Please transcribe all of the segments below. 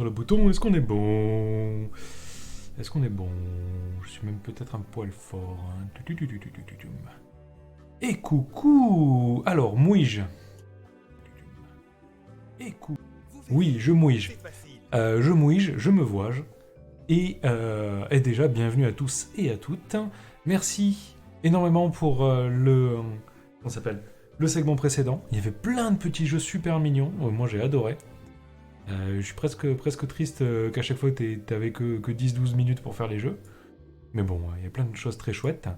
Sur le bouton, est-ce qu'on est bon? Est-ce qu'on est bon? Je suis même peut-être un poil fort. Hein. Et coucou! Alors, mouille-je? Et coucou. Oui, je mouille-je. Je mouille-je, je me vois-je. Et déjà, bienvenue à tous et à toutes. Merci énormément pour comment ça s'appelle? Le segment précédent. Il y avait plein de petits jeux super mignons. Moi, j'ai adoré. Je suis presque triste qu'à chaque fois, t'avais que 10-12 minutes pour faire les jeux. Mais bon, il y a plein de choses très chouettes.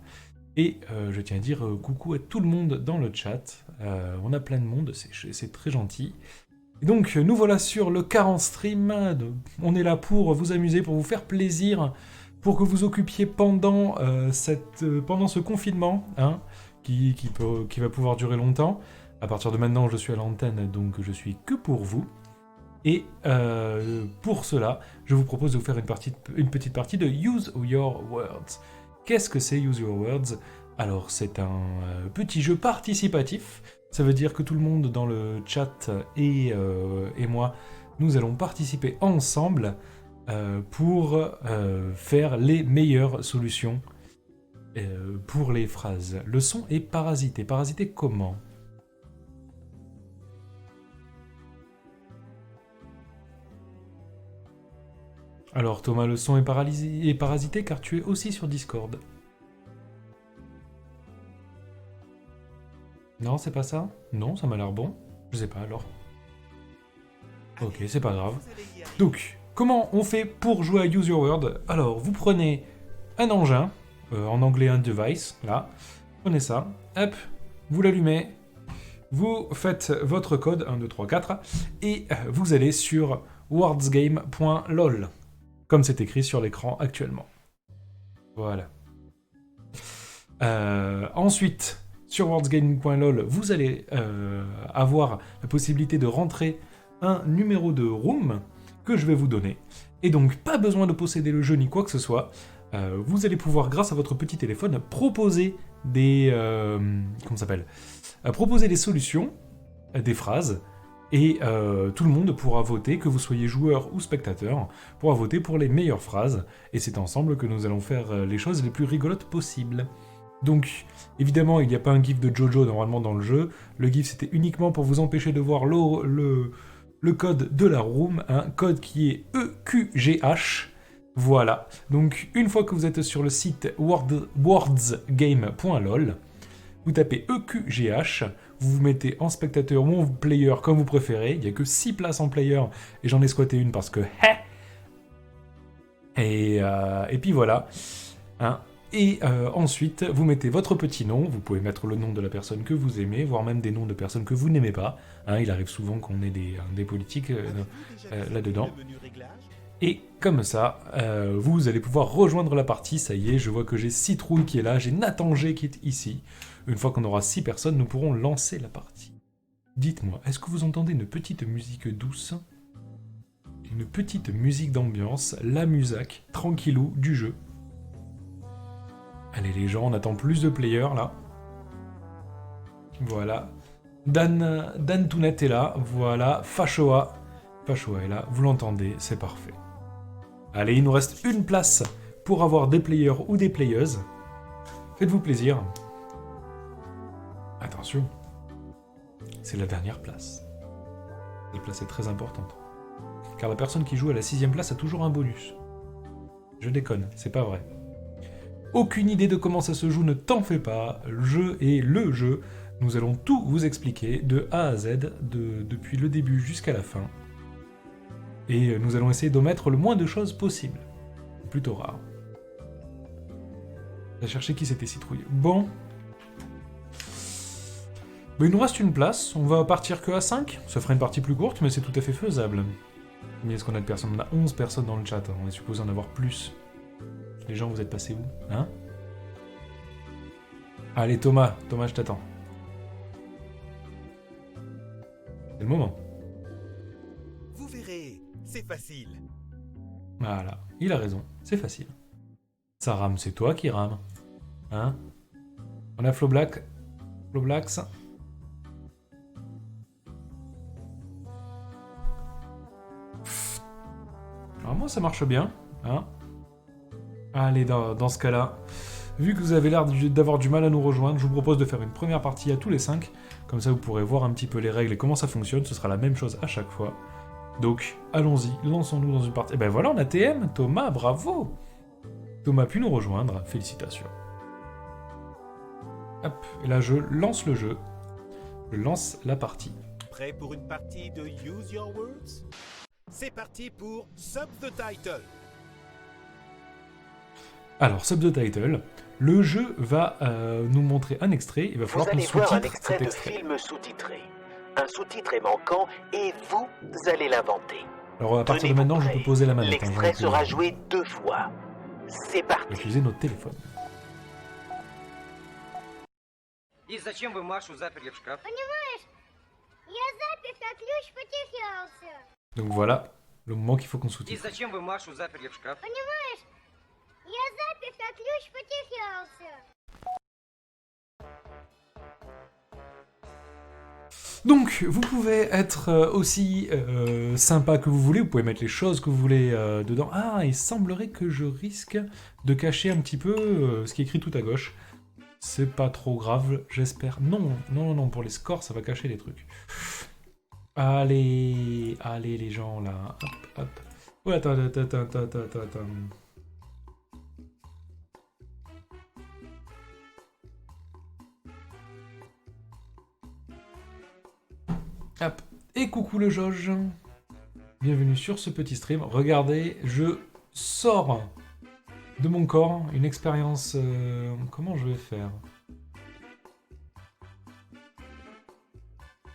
Et je tiens à dire coucou à tout le monde dans le chat. On a plein de monde, c'est très gentil. Et donc, nous voilà sur le 40 stream. On est là pour vous amuser, pour vous faire plaisir, pour que vous occupiez pendant ce confinement, hein, qui va pouvoir durer longtemps. À partir de maintenant, je suis à l'antenne, donc je suis que pour vous. Et pour cela, je vous propose de vous faire une petite partie de Use Your Words. Qu'est-ce que c'est Use Your Words? Alors, c'est un petit jeu participatif. Ça veut dire que tout le monde dans le chat et moi, nous allons participer ensemble pour faire les meilleures solutions pour les phrases. Le son est parasité. Parasité comment? Alors Thomas, le son est parasité car tu es aussi sur Discord. Non, c'est pas ça? Non, ça m'a l'air bon. Je sais pas alors. Ok, c'est pas grave. Donc, comment on fait pour jouer à Use Your Word? Alors, vous prenez un engin, en anglais un device, là. Prenez ça, hop, vous l'allumez, vous faites votre code, 1, 2, 3, 4, et vous allez sur wordsgame.lol, comme c'est écrit sur l'écran actuellement. Voilà. Ensuite, sur wordsgame.lol, vous allez avoir la possibilité de rentrer un numéro de room que je vais vous donner. Et donc, pas besoin de posséder le jeu ni quoi que ce soit. Vous allez pouvoir, grâce à votre petit téléphone, proposer des... comment ça s'appelle proposer des solutions, des phrases, et tout le monde pourra voter, que vous soyez joueur ou spectateur, pourra voter pour les meilleures phrases. Et c'est ensemble que nous allons faire les choses les plus rigolotes possibles. Donc, évidemment, il n'y a pas un gif de Jojo normalement dans le jeu. Le gif, c'était uniquement pour vous empêcher de voir le code de la room, un code qui est EQGH. Voilà. Donc, une fois que vous êtes sur le site wordsgame.lol, vous tapez EQGH, vous vous mettez en spectateur ou en player comme vous préférez. Il n'y a que 6 places en player et j'en ai squatté une parce que... Et puis voilà. Hein. Et ensuite, vous mettez votre petit nom, vous pouvez mettre le nom de la personne que vous aimez, voire même des noms de personnes que vous n'aimez pas. Hein, il arrive souvent qu'on ait des politiques là-dedans. Et comme ça, vous allez pouvoir rejoindre la partie. Ça y est, je vois que j'ai Citrouille qui est là, j'ai Nathan G qui est ici. Une fois qu'on aura 6 personnes, nous pourrons lancer la partie. Dites-moi, est-ce que vous entendez une petite musique douce? Une petite musique d'ambiance, la musac, tranquillou, du jeu. Allez les gens, on attend plus de players là. Voilà. Dan Tounet est là, voilà. Fachoa est là, vous l'entendez, c'est parfait. Allez, il nous reste une place pour avoir des players ou des playeuses. Faites-vous plaisir. Attention, c'est la dernière place. Cette place est très importante. Car la personne qui joue à la 6ème place a toujours un bonus. Je déconne, c'est pas vrai. Aucune idée de comment ça se joue, ne t'en fais pas. Le jeu est le jeu. Nous allons tout vous expliquer de A à Z, depuis le début jusqu'à la fin. Et nous allons essayer d'omettre le moins de choses possible. Plutôt rare. J'ai cherché qui c'était Citrouille. Bon. Il nous reste une place. On va partir que à 5. Ça ferait une partie plus courte, mais c'est tout à fait faisable. Combien est-ce qu'on a de personnes? On a 11 personnes dans le chat. On est supposé en avoir plus. Les gens, vous êtes passés où? Hein? Allez, Thomas, je t'attends. C'est le moment. Vous verrez, c'est facile. Voilà, il a raison, c'est facile. Ça rame, c'est toi qui rame. Hein? On a Floblax. Alors moi, ça marche bien. Hein. Allez, dans ce cas-là, vu que vous avez l'air d'avoir du mal à nous rejoindre, je vous propose de faire une première partie à tous les 5. Comme ça, vous pourrez voir un petit peu les règles et comment ça fonctionne. Ce sera la même chose à chaque fois. Donc, allons-y, lançons-nous dans une partie. Et ben voilà, on a TM, Thomas, bravo! Thomas a pu nous rejoindre, félicitations. Hop, et là je lance le jeu. Je lance la partie. Prêt pour une partie de Use Your Words? C'est parti pour Sub the Title. Alors, Sub the Title, le jeu va nous montrer un extrait. Il va falloir qu'on Vous allez voir un sous-titre extrait cet de extrait. film sous-titré. Un sous-titre est manquant et vous allez l'inventer. Alors, à partir de Tenez-vous maintenant, je prêts. peux poser la manette. L'extrait sera joué 2 fois. C'est On parti. va utiliser notre téléphone. И зачем вы Машу заперли в шкаф? Понимаешь, я запер, а ключ потерялся. Donc voilà, le moment qu'il faut qu'on И sous-titre. зачем вы Машу заперли в шкаф? Понимаешь, я запер, а ключ потерялся. Donc, vous pouvez être aussi sympa que vous voulez, vous pouvez mettre les choses que vous voulez dedans. Ah, il semblerait que je risque de cacher un petit peu ce qui est écrit tout à gauche. C'est pas trop grave, j'espère. Non, non, non, pour les scores, ça va cacher les trucs. Allez, allez les gens, là. Hop, hop. Oh, attends. Hop. Et coucou le Jauge. Bienvenue sur ce petit stream. Regardez, je sors de mon corps une expérience... comment je vais faire?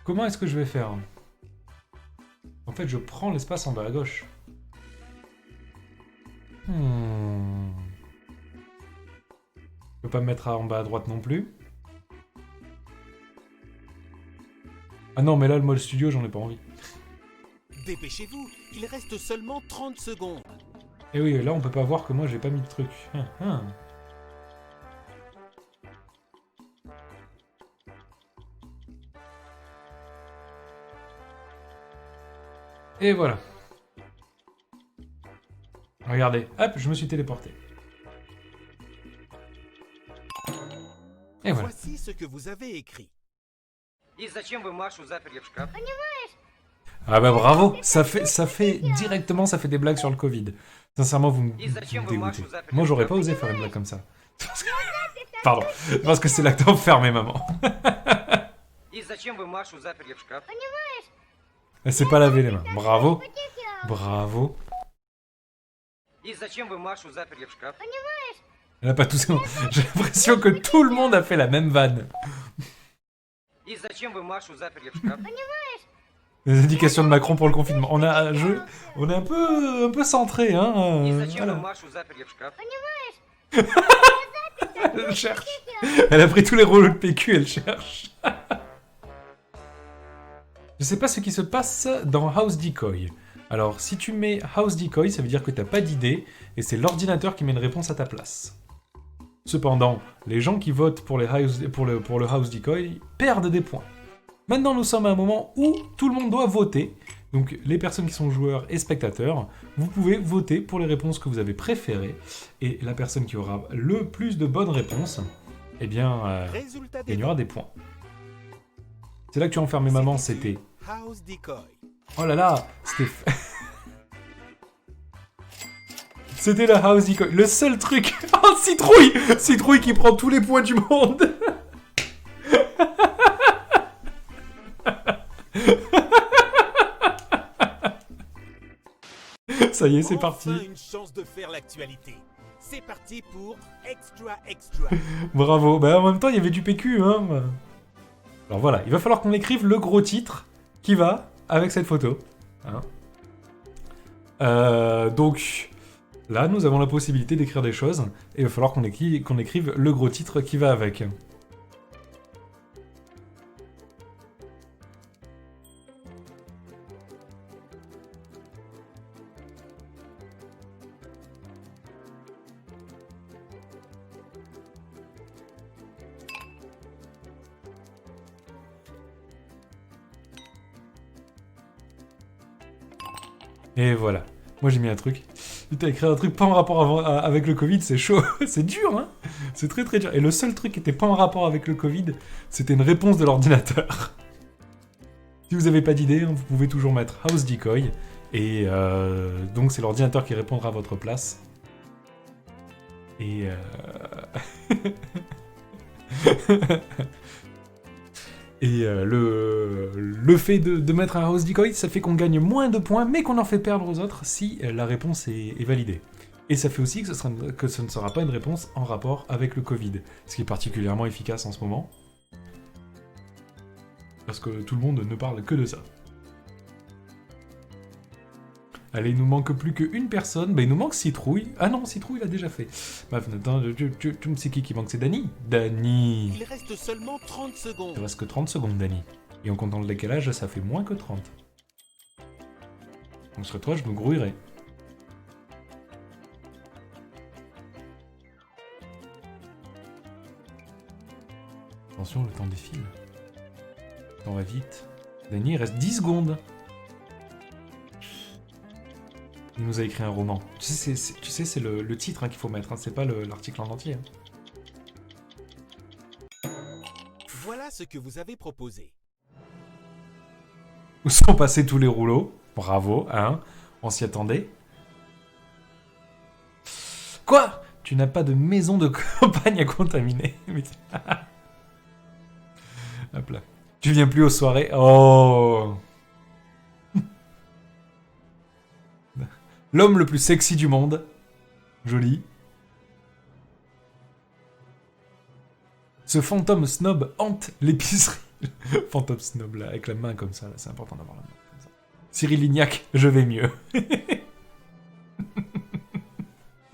Comment est-ce que je vais faire? En fait, je prends l'espace en bas à gauche. Je peux pas me mettre en bas à droite non plus. Ah non, mais là, le mode studio, j'en ai pas envie. Dépêchez-vous, il reste seulement 30 secondes. Et oui, là, on peut pas voir que moi, j'ai pas mis de truc. Et voilà. Regardez, hop, je me suis téléporté. Et voilà. Voici ce que vous avez écrit. И зачем вы Машу заперли в шкаф? Ah bah bravo, ça fait directement, ça fait des blagues sur le Covid. Sincèrement, vous me dégoûtez. Moi, j'aurais pas osé faire une blague comme ça. Pardon, parce que c'est l'acte enfermé, maman. И зачем вы Машу заперли в шкаф? Elle s'est pas lavé les mains. Bravo, bravo. И зачем вы Машу заперли в шкаф? Elle a pas tous. J'ai l'impression que tout le monde a fait la même vanne. И зачем вы Машу заперли в шкаф? Les indications de Macron pour le confinement. On est un peu centré, hein. И зачем Voilà. вы Машу заперли в шкаф? Elle cherche. Elle a pris tous les rouleaux de PQ, elle cherche. Je sais pas ce qui se passe dans House Decoy. Alors, si tu mets House Decoy, ça veut dire que t'as pas d'idée, et c'est l'ordinateur qui met une réponse à ta place. Cependant, les gens qui votent pour le House Decoy perdent des points. Maintenant, nous sommes à un moment où tout le monde doit voter. Donc, les personnes qui sont joueurs et spectateurs, vous pouvez voter pour les réponses que vous avez préférées. Et la personne qui aura le plus de bonnes réponses, eh bien, Résultat des gagnera des points. C'est là que tu as enfermé maman, c'était... House Decoy. Oh là là, c'était... C'était la House Decoy. Le seul truc... Oh, Citrouille! Citrouille qui prend tous les points du monde. Ça y est, c'est parti. Enfin une chance de faire l'actualité. C'est parti pour Extra Extra. Bravo. Bah, en même temps, il y avait du PQ, hein. Alors voilà, il va falloir qu'on écrive le gros titre qui va avec cette photo. Hein. Donc, là, nous avons la possibilité d'écrire des choses. Et il va falloir qu'on écrive le gros titre qui va avec. Et voilà. Moi j'ai mis un truc. Putain, écrire un truc pas en rapport avec le Covid, c'est chaud. C'est dur, hein. C'est très très dur. Et le seul truc qui était pas en rapport avec le Covid, c'était une réponse de l'ordinateur. Si vous avez pas d'idée, hein, vous pouvez toujours mettre House Decoy. Et donc c'est l'ordinateur qui répondra à votre place. Et Et le fait de mettre un house decoy, ça fait qu'on gagne moins de points, mais qu'on en fait perdre aux autres si la réponse est validée. Et ça fait aussi que ce ne sera pas une réponse en rapport avec le Covid, ce qui est particulièrement efficace en ce moment. Parce que tout le monde ne parle que de ça. Allez, il nous manque plus qu'une personne. Bah, il nous manque Citrouille. Ah non, Citrouille l'a déjà fait. Bah, attends, c'est qui manque? C'est Dany. Dany. Il reste seulement 30 secondes. Il reste que 30 secondes, Dany. Et en comptant le décalage, ça fait moins que 30. Donc, sur toi, je me grouillerai. Attention, le temps défile. Le temps va vite. Dany, il reste 10 secondes. Il nous a écrit un roman. Tu sais, c'est le titre hein, qu'il faut mettre, hein, c'est pas l'article en entier. Hein. Voilà ce que vous avez proposé. Où sont passés tous les rouleaux? Bravo, hein. On s'y attendait. Quoi? Tu n'as pas de maison de campagne à contaminer. Hop là. Tu viens plus aux soirées. Oh. L'homme le plus sexy du monde. Joli. Ce fantôme snob hante l'épicerie. Fantôme snob, là, avec la main comme ça, là, c'est important d'avoir la main comme ça. Cyril Lignac, je vais mieux.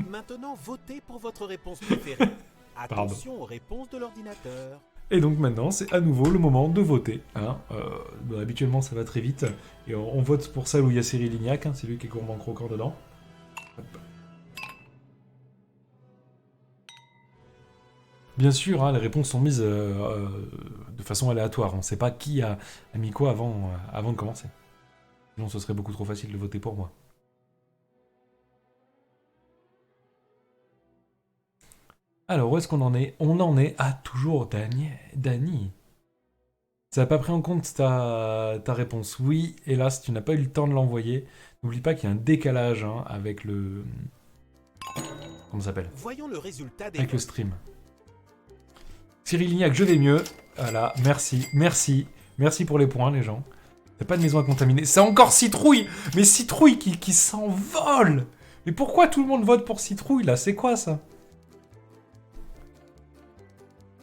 Maintenant, votez pour votre réponse préférée. Attention aux réponses de l'ordinateur. Et donc maintenant, c'est à nouveau le moment de voter. Hein. Habituellement, ça va très vite. Et on vote pour celle où il y a Cyril Lignac. Hein, c'est lui qui est gourmand croquant dedans. Hop. Bien sûr, hein, les réponses sont mises de façon aléatoire. On ne sait pas qui a mis quoi avant de commencer. Sinon, ce serait beaucoup trop facile de voter pour moi. Alors, où est-ce qu'on en est? On en est à toujours Dany. Ça n'a pas pris en compte ta réponse. Oui, hélas, tu n'as pas eu le temps de l'envoyer. N'oublie pas qu'il y a un décalage hein, avec le... Comment ça s'appelle? Voyons le résultat des avec le stream. Cyril Lignac, je vais mieux. Voilà, merci, merci. Merci pour les points, les gens. T'as pas de maison à contaminer. C'est encore Citrouille. Mais Citrouille qui s'envole. Mais pourquoi tout le monde vote pour Citrouille, là? C'est quoi, ça?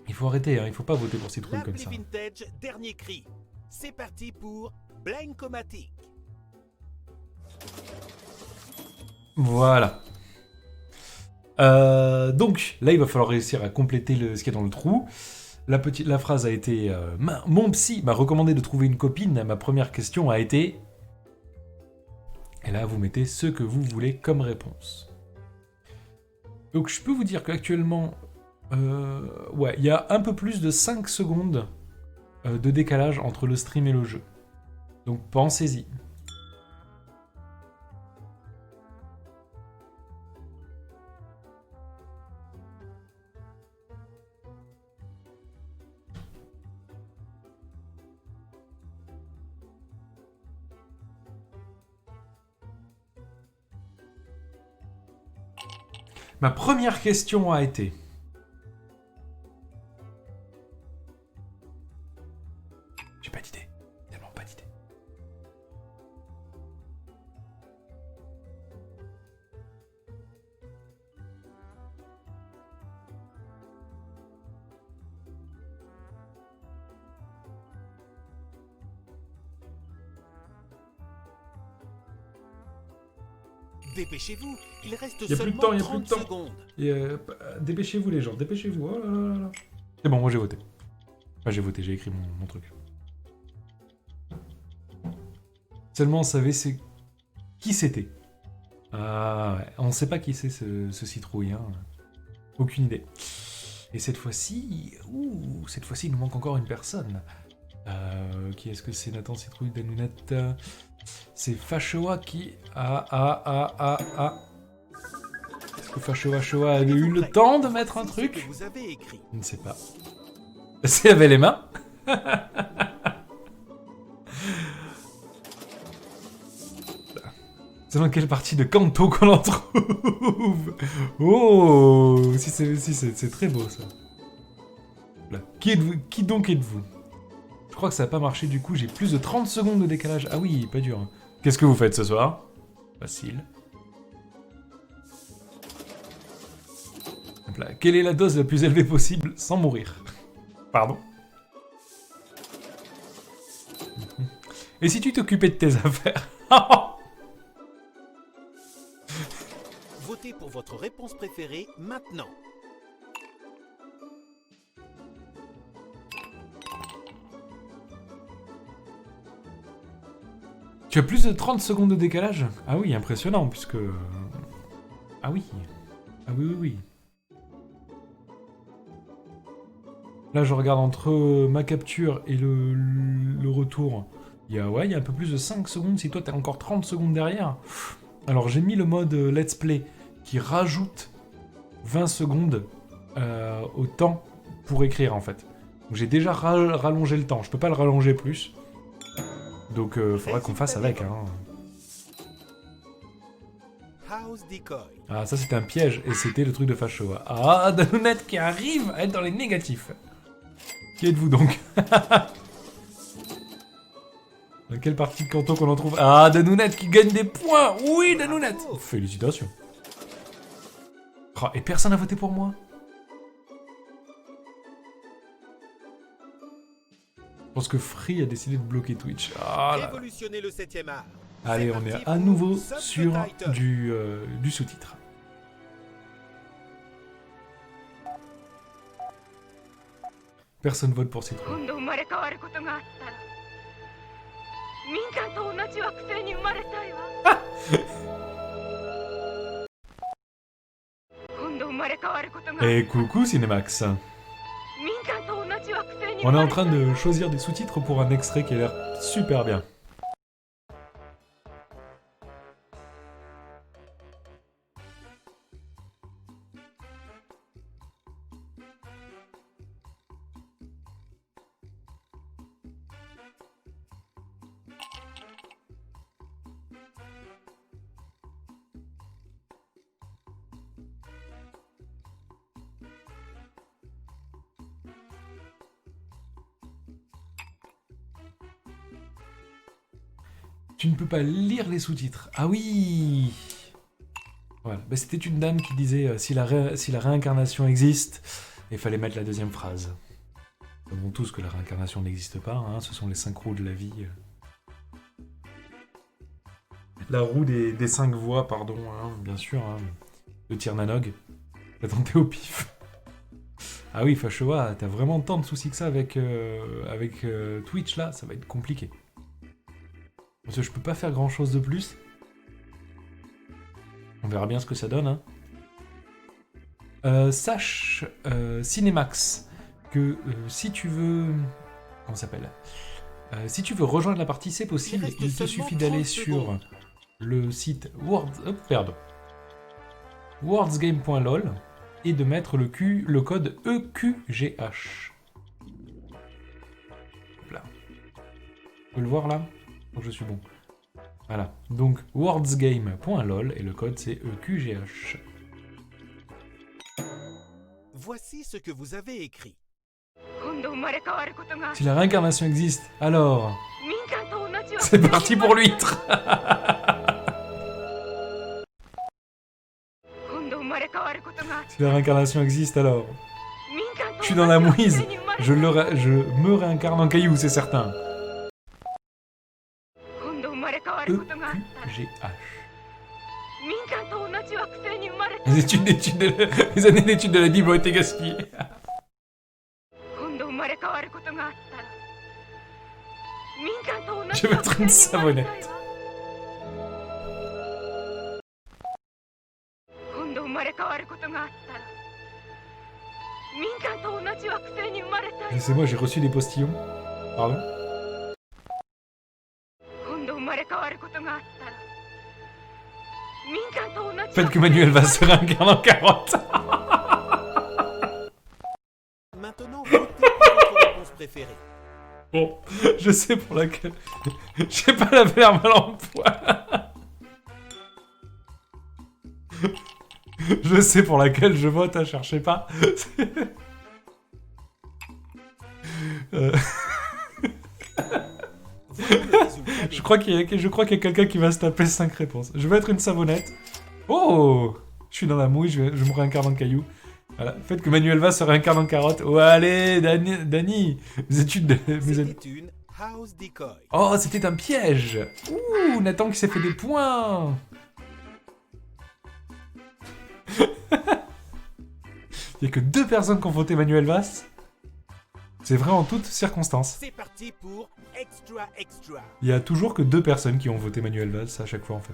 Il faut arrêter, hein. Il faut pas voter pour Citrouille comme ça. L'appli Vintage, dernier cri. C'est parti pour Blankomatic. Voilà. Donc, là, il va falloir réussir à compléter ce qu'il y a dans le trou. La phrase a été mon psy m'a recommandé de trouver une copine. Ma première question a été... Et là, vous mettez ce que vous voulez comme réponse. Donc, je peux vous dire qu'actuellement... ouais, il y a un peu plus de 5 secondes de décalage entre le stream et le jeu. Donc, pensez-y. Ma première question a été... J'ai pas d'idée. Tellement pas d'idée. Dépêchez-vous, il reste Y a plus de seulement temps, y a plus de 30 temps. secondes. Et dépêchez-vous les gens, dépêchez-vous. Oh là là là. C'est bon, moi j'ai voté. Enfin, j'ai voté, j'ai écrit mon truc. Seulement on savait qui c'était. Ah ouais, on sait pas qui c'est ce citrouille. Hein. Aucune idée. Et cette fois-ci, il nous manque encore une personne. Qui est-ce que c'est? Nathan Citrouille, Danounette. C'est Fashoa qui Est-ce que Fashoa a eu le temps de mettre un Voici ce truc? que vous avez écrit. Je ne sais pas. Est-ce qu'il avait les mains? C'est dans quelle partie de Kanto qu'on en trouve? Oh, si c'est très beau ça. Là. Qui êtes-vous? Qui donc êtes-vous? Je crois que ça n'a pas marché du coup, j'ai plus de 30 secondes de décalage. Ah oui, pas dur. Qu'est-ce que vous faites ce soir? Facile. Hop là. Quelle est la dose la plus élevée possible sans mourir? Pardon? Et si tu t'occupais de tes affaires? Votez pour votre réponse préférée maintenant. Tu as plus de 30 secondes de décalage? Ah oui, impressionnant, puisque... Ah oui. Ah oui, oui, oui. Là, je regarde entre ma capture et le retour. Il y a un peu plus de 5 secondes, si toi t'as encore 30 secondes derrière. Alors, j'ai mis le mode Let's Play, qui rajoute 20 secondes au temps pour écrire, en fait. Donc, j'ai déjà rallongé le temps, je peux pas le rallonger plus. Donc, faudra qu'on fasse avec, hein. House Decoy. Ah, ça c'était un piège, et c'était le truc de Fashoa. Ah, Danounette qui arrive à être dans les négatifs. Qui êtes-vous donc? Dans quelle partie de Kanto qu'on en trouve? Ah, Danounette qui gagne des points. Oui, Danounette. Félicitations. Oh, et personne n'a voté pour moi? Je pense que Free a décidé de bloquer Twitch. Ah là là. Révolutionnez le 7e art. Allez, C'est on est parti à pour nouveau Subtitle. sur du sous-titre. Personne vote pour Citron. 今度生まれ変わることがあったら民間と同じ惑星に生まれたいわ今度生まれ変わることがあったら Et coucou Cinemax. 民間と同じ惑星に On 生 est ま en れた train い de わ choisir des sous-titres pour un extrait qui a l'air super bien. Tu ne peux pas lire les sous-titres. Ah oui. Voilà. Bah, c'était une dame qui disait si la réincarnation existe, il fallait mettre la deuxième phrase. Nous savons tous que la réincarnation n'existe pas, hein, ce sont les 5 roues de la vie. La roue des 5 voies, pardon, hein, bien sûr, hein, de Tirnanog. T'as tenté au pif. Ah oui, Fashoa, t'as vraiment tant de soucis que ça avec Twitch là, ça va être compliqué. Parce que je peux pas faire grand chose de plus. On verra bien ce que ça donne. Hein. Sache, Cinemax, que si tu veux... Comment ça s'appelle si tu veux rejoindre la partie, c'est possible. Il reste Il te seulement suffit d'aller 30 sur secondes. le site wordsgame.lol et de mettre le code EQGH. Là. Tu peux le voir là? Donc je suis bon. Voilà. Donc wordsgame.lol et le code c'est EQGH. Voici ce que vous avez écrit. 今度生まれ変わることがあった Si la réincarnation existe, alors 民間と同じ惑星 c'est に parti 生ま pour れたい l'huître. 今度生まれ変わることがあった Si la réincarnation existe, alors 民間と je suis 同 dans じ la 惑 mouise. 星に生まれたい Je me réincarne en caillou, c'est certain. 今度生まれ変わることがあったら EQGH. 民間と同じ惑星に生まれたい Les années d'études de la Bible ont été gaspillées. 今度生まれ変わることがあったら民間と同 Je じ vais 惑 mettre une 星に生まれたい savonnette. わ今度生まれ変わることがあったら民間と同じ惑星に生まれたいわ Laissez-moi, j'ai reçu des postillons. Pardon? 今度生まれ変わることがあったらみんなと同じ Faites que Manuel va se réincarner en carotte. Maintenant, votez pour votre réponse préférée. Bon, je sais pour laquelle. J'ai pas la verbe à l'emploi. Je sais pour laquelle je vote, hein, cherchez pas. Voyons le résultat des Je crois qu'il y a quelqu'un qui va se taper 5 réponses. Je vais être une savonnette. Oh, je suis dans la mouille, je me réincarne en caillou. Voilà. Faites que Manuel va se réincarne en carotte. Oh, allez, Dani, les études de... C'était une house decoy. Oh, c'était un piège. Ouh, Nathan qui s'est fait des points. Il n'y a que 2 personnes qui ont voté Manuel Valls. C'est vrai en toutes circonstances. C'est parti pour Extra Extra. Il y a toujours que 2 personnes qui ont voté Manuel Valls à chaque fois en fait.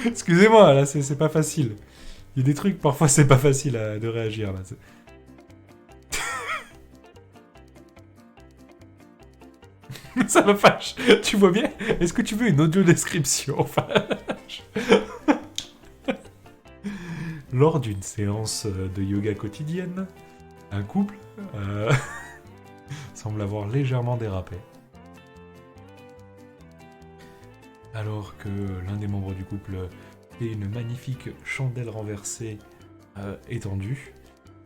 Excusez-moi, là, c'est pas facile. Il y a des trucs, parfois, c'est pas facile de réagir, là. Ça me fâche. Tu vois bien? Est-ce que tu veux une audio description? Lors d'une séance de yoga quotidienne, un couple semble avoir légèrement dérapé. Alors que l'un des membres du couple fait une magnifique chandelle renversée étendue,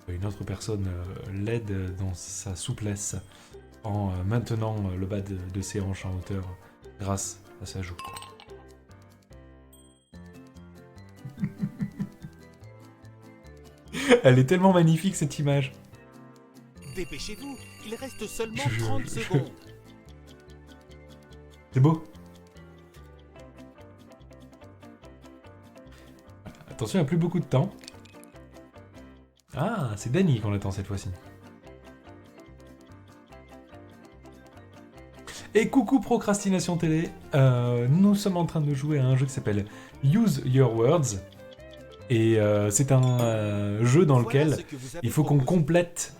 une autre personne l'aide dans sa souplesse en maintenant le bas de ses hanches en hauteur grâce à sa joue. Elle est tellement magnifique cette image. Dépêchez-vous, il reste seulement 30 secondes. C'est beau. Attention, il n'y a plus beaucoup de temps. Ah, c'est Dani qu'on attend cette fois-ci. Et coucou Procrastination Télé, nous sommes en train de jouer à un jeu qui s'appelle Use Your Words. Et c'est un jeu dans Voilà lequel ce que vous avez il faut qu'on proposé. complète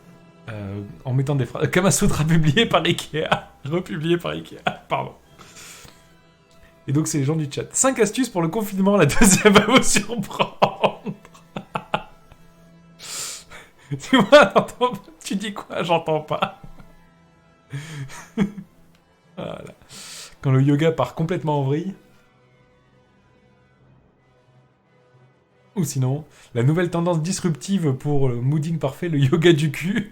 en mettant des phrases. Kamasutra publié par Ikea. Republié par Ikea, pardon. Et donc c'est les gens du chat. 5 astuces pour le confinement, la deuxième va vous surprendre. Tu vois, tu dis quoi? J'entends pas. Voilà. Quand le yoga part complètement en vrille. Ou sinon, la nouvelle tendance disruptive pour le mooding parfait, le yoga du cul.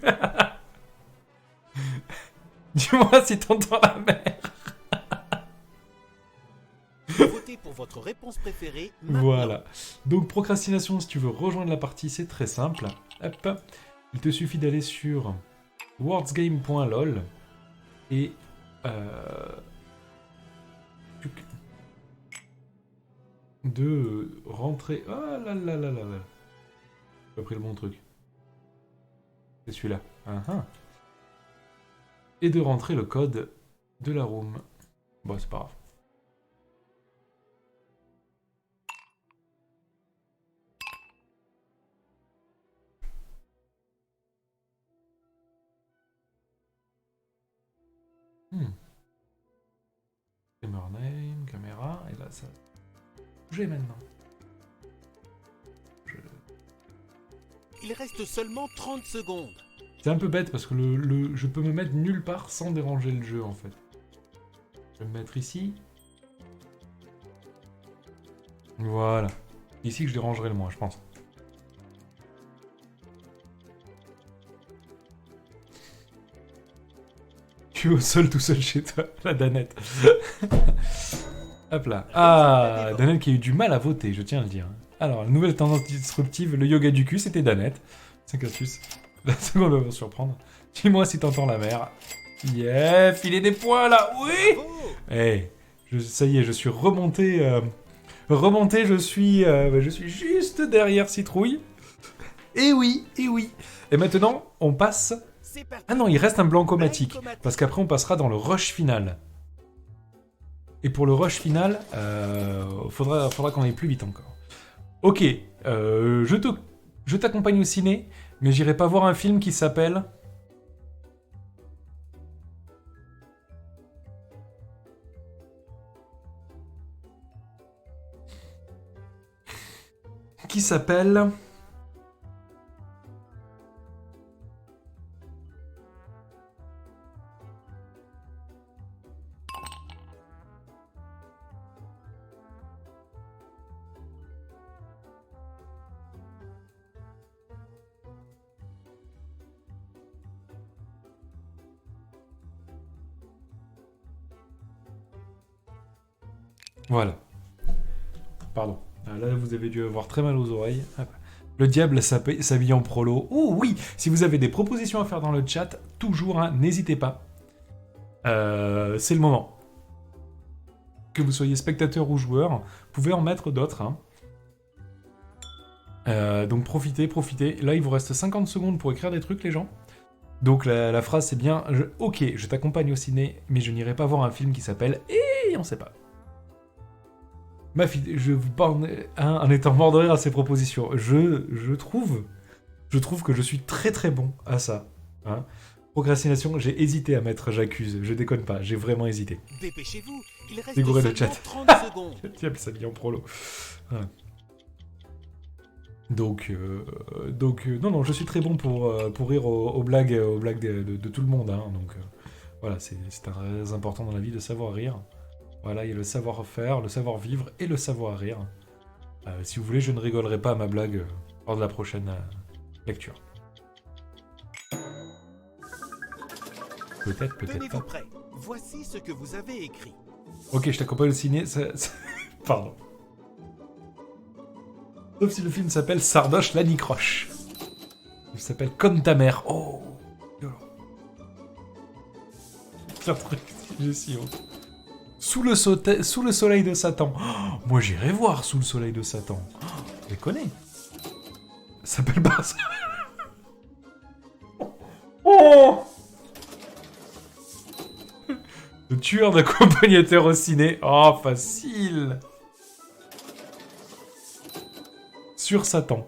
Dis-moi si t'entends la mer. Votez pour votre réponse préférée maintenant. Voilà. Donc procrastination, si tu veux rejoindre la partie, c'est très simple. Hop. Il te suffit d'aller sur wordsgame.lol et de rentrer... Ah là là là là là. J'ai pas pris le bon truc. C'est celui-là. Et de rentrer le code de la room. Bon, c'est pas grave. Gamer name, caméra, et là ça... J'ai maintenant. Il reste seulement 30 secondes. C'est un peu bête parce que je peux me mettre nulle part sans déranger le jeu en fait. Je vais me mettre ici. Voilà. Ici que je dérangerai le moins, je pense. Tu es au sol tout seul chez toi, la Danette. Hop là. Ah, Danette qui a eu du mal à voter, je tiens à le dire. Alors, la nouvelle tendance disruptive, le yoga du cul, c'était Danette. 5 astuces. La seconde va vous surprendre. Dis-moi si t'entends la mer. Yeah, filer des points là, oui. Bravo. Ça y est, je suis remonté. Remonté, je suis juste derrière Citrouille. Et oui, et oui. Et maintenant, on passe... C'est parti. Ah non, il reste un blancomatique. Blancomatique. Parce qu'après, on passera dans le rush final. Et pour le rush final, faudra qu'on aille plus vite encore. Ok, je t'accompagne au ciné, mais j'irai pas voir un film qui s'appelle... Qui s'appelle... Voilà. Pardon. Là, vous avez dû avoir très mal aux oreilles. Hop. Le diable s'habille en prolo. Oh oui. Si vous avez des propositions à faire dans le chat, toujours, hein, n'hésitez pas. C'est le moment. Que vous soyez spectateur ou joueur, vous pouvez en mettre d'autres. Hein. Donc profitez. Là, il vous reste 50 secondes pour écrire des trucs, les gens. Donc la phrase, c'est bien... Ok, je t'accompagne au ciné, mais je n'irai pas voir un film qui s'appelle... Et on sait pas. Ma fille, je vous parle en étant mort de rire à ces propositions. Je trouve que je suis très très bon à ça. Hein. Procrastination, j'ai hésité à mettre j'accuse. Je déconne pas, j'ai vraiment hésité. Dépêchez-vous, il reste Dégourez le seulement chat. 30 secondes. Diable, ça vient en prolo. Ouais. Donc, non, je suis très bon pour rire aux blagues de tout le monde. Hein. Donc, voilà, c'est très important dans la vie de savoir rire. Voilà, il y a le savoir-faire, le savoir-vivre et le savoir-rire. Si vous voulez, je ne rigolerai pas à ma blague lors de la prochaine lecture. Peut-être Tenez-vous pas. prêts. Voici ce que vous avez écrit. Ok, je t'accompagne au ciné. Pardon. Sauf si le film s'appelle Sardoche l'anicroche. Il s'appelle Comme ta mère. Oh, violent. Pire truc, j'ai si honte. Sous le soleil de Satan. Oh, moi j'irai voir Sous le soleil de Satan. Oh, je les connais. Ça s'appelle pas ça. Oh, le tueur d'accompagnateur au ciné. Oh, facile. Sur Satan.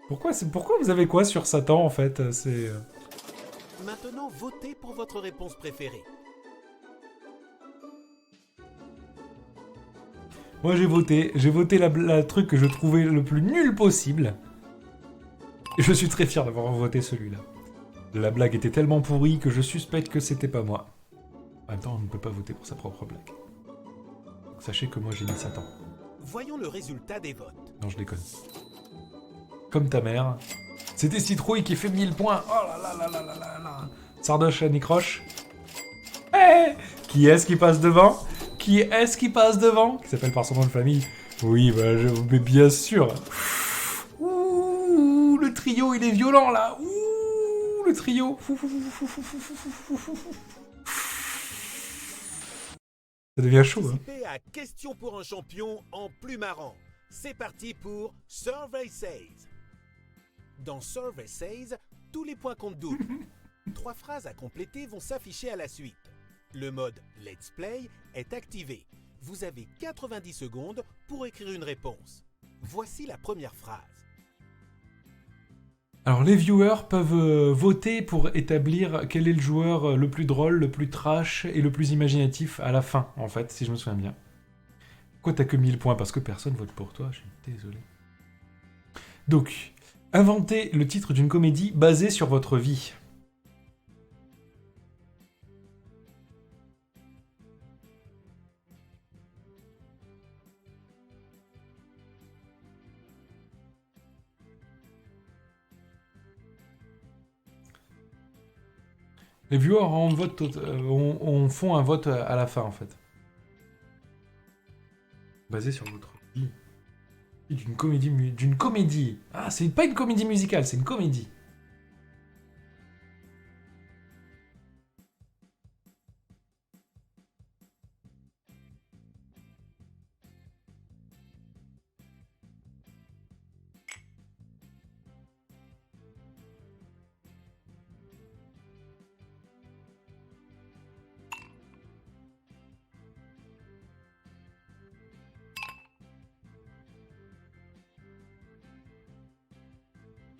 Pourquoi vous avez quoi sur Satan en fait? C'est... Maintenant, votez pour votre réponse préférée. Moi j'ai voté la truc que je trouvais le plus nul possible. Et je suis très fier d'avoir voté celui-là. La blague était tellement pourrie que je suspecte que c'était pas moi. En même temps, on ne peut pas voter pour sa propre blague. Donc, sachez que moi j'ai mis Satan. Voyons le résultat des votes. Non, je déconne. Comme ta mère. C'était Citrouille qui fait 1000 points. Oh là là là là là là là. Sardoche à Nicroche. Hey, qui est-ce qui passe devant? Qui est-ce qui passe devant? Qui s'appelle par son nom de famille. Oui, bah, mais bien sûr. Ouh, le trio, il est violent, là. Ouh, le trio. Ça devient chaud, hein. Participez à Question pour un champion en plus marrant. C'est parti pour Survey Says. Dans Survey Says, tous les points comptent double. 3 phrases à compléter vont s'afficher à la suite. Le mode Let's Play est activé. Vous avez 90 secondes pour écrire une réponse. Voici la première phrase. Alors les viewers peuvent voter pour établir quel est le joueur le plus drôle, le plus trash et le plus imaginatif à la fin, en fait, si je me souviens bien. Pourquoi t'as que 1000 points? Parce que personne vote pour toi, je suis désolé. Donc, inventez le titre d'une comédie basée sur votre vie. Les viewers font un vote à la fin, en fait. Basé sur votre vie. D'une comédie. Ah, c'est pas une comédie musicale, c'est une comédie.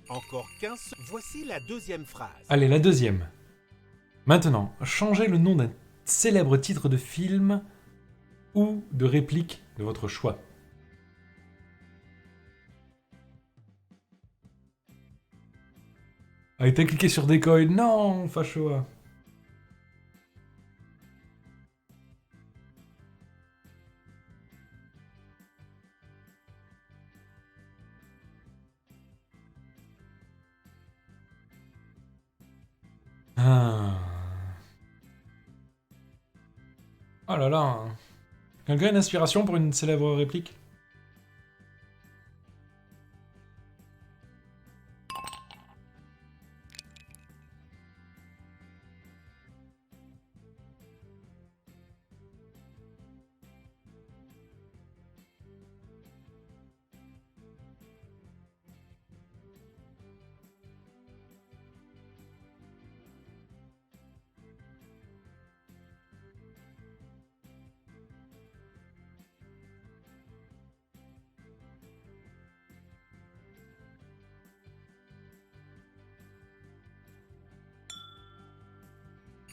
Encore 15. Voici la deuxième phrase. Allez, la deuxième. Maintenant, changez le nom d'un célèbre titre de film ou de réplique de votre choix. Ah, et t'as cliqué sur Decoy. Non, Fachoa. Ah. Oh là là. Quelqu'un a une inspiration pour une célèbre réplique?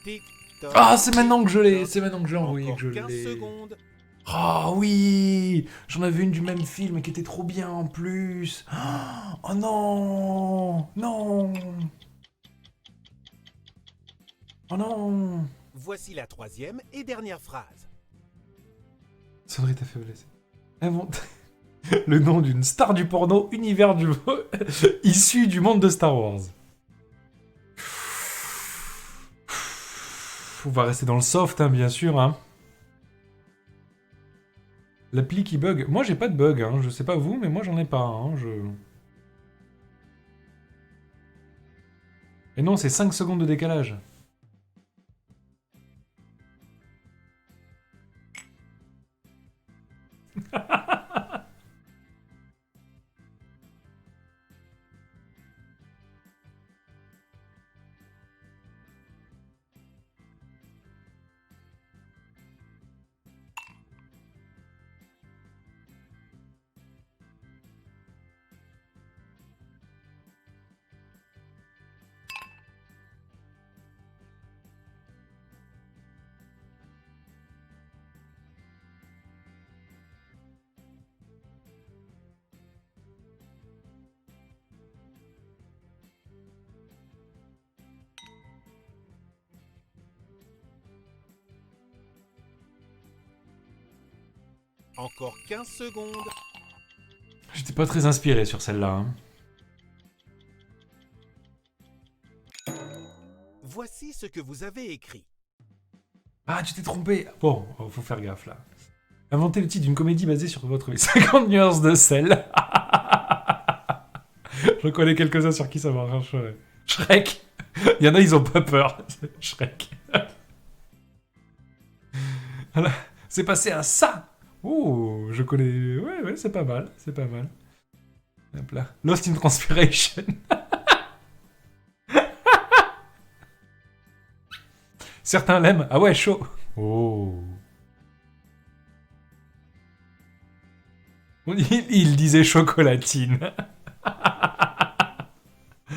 Tic, toc, Ah, c'est maintenant que je l'ai. toc. C'est maintenant que je l'ai envoyé Encore que je 15 l'ai. secondes. Ah oui, j'en avais une du même film qui était trop bien en plus. Oh non, non. Oh non. Voici la troisième et dernière phrase. Sonnerie ta faiblesse. Invente le nom d'une star du porno univers du issu du monde de Star Wars. On va rester dans le soft, hein, bien sûr. Hein. L'appli qui bug. Moi, j'ai pas de bug. Hein. Je sais pas vous, mais moi, j'en ai pas. Hein. Et non, c'est 5 secondes de décalage. Encore 15 secondes. J'étais pas très inspiré sur celle-là. Hein. Voici ce que vous avez écrit. Ah, tu t'es trompé. Bon, faut faire gaffe là. Inventez le titre d'une comédie basée sur votre vie. 50 nuances de sel. Je connais quelques-uns sur qui ça marche. Shrek. Il y en a, ils ont pas peur. Shrek. Voilà. C'est passé à ça. Oh, je connais... Ouais, c'est pas mal. C'est pas mal. Hop là. Lost in Transpiration. Certains l'aiment. Ah ouais, chaud. Oh. Il disait chocolatine.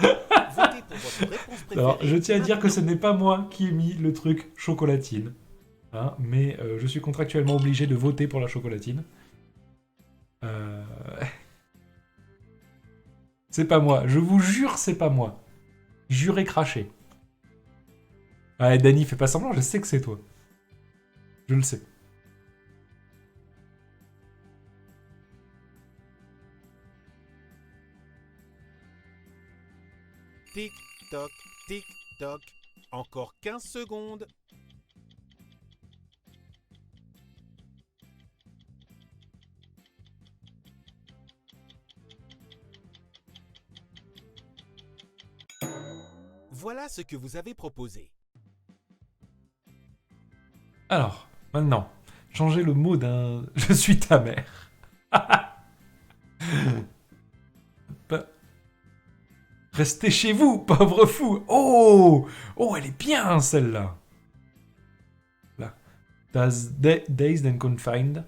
Votez pour votre réponse préférée. Alors, je tiens à dire que ce n'est pas moi qui ai mis le truc chocolatine. Hein, mais je suis contractuellement obligé de voter pour la chocolatine. C'est pas moi. Je vous jure, c'est pas moi. Juré craché. Ah, Dany, fais pas semblant, je sais que c'est toi. Je le sais. Tic, toc, tic, toc. Encore 15 secondes. Voilà ce que vous avez proposé. Alors, maintenant, changez le mot d'un « Je suis ta mère ». Restez chez vous, pauvre fou. Oh, elle est bien, celle-là. Là. Dazed and Confined.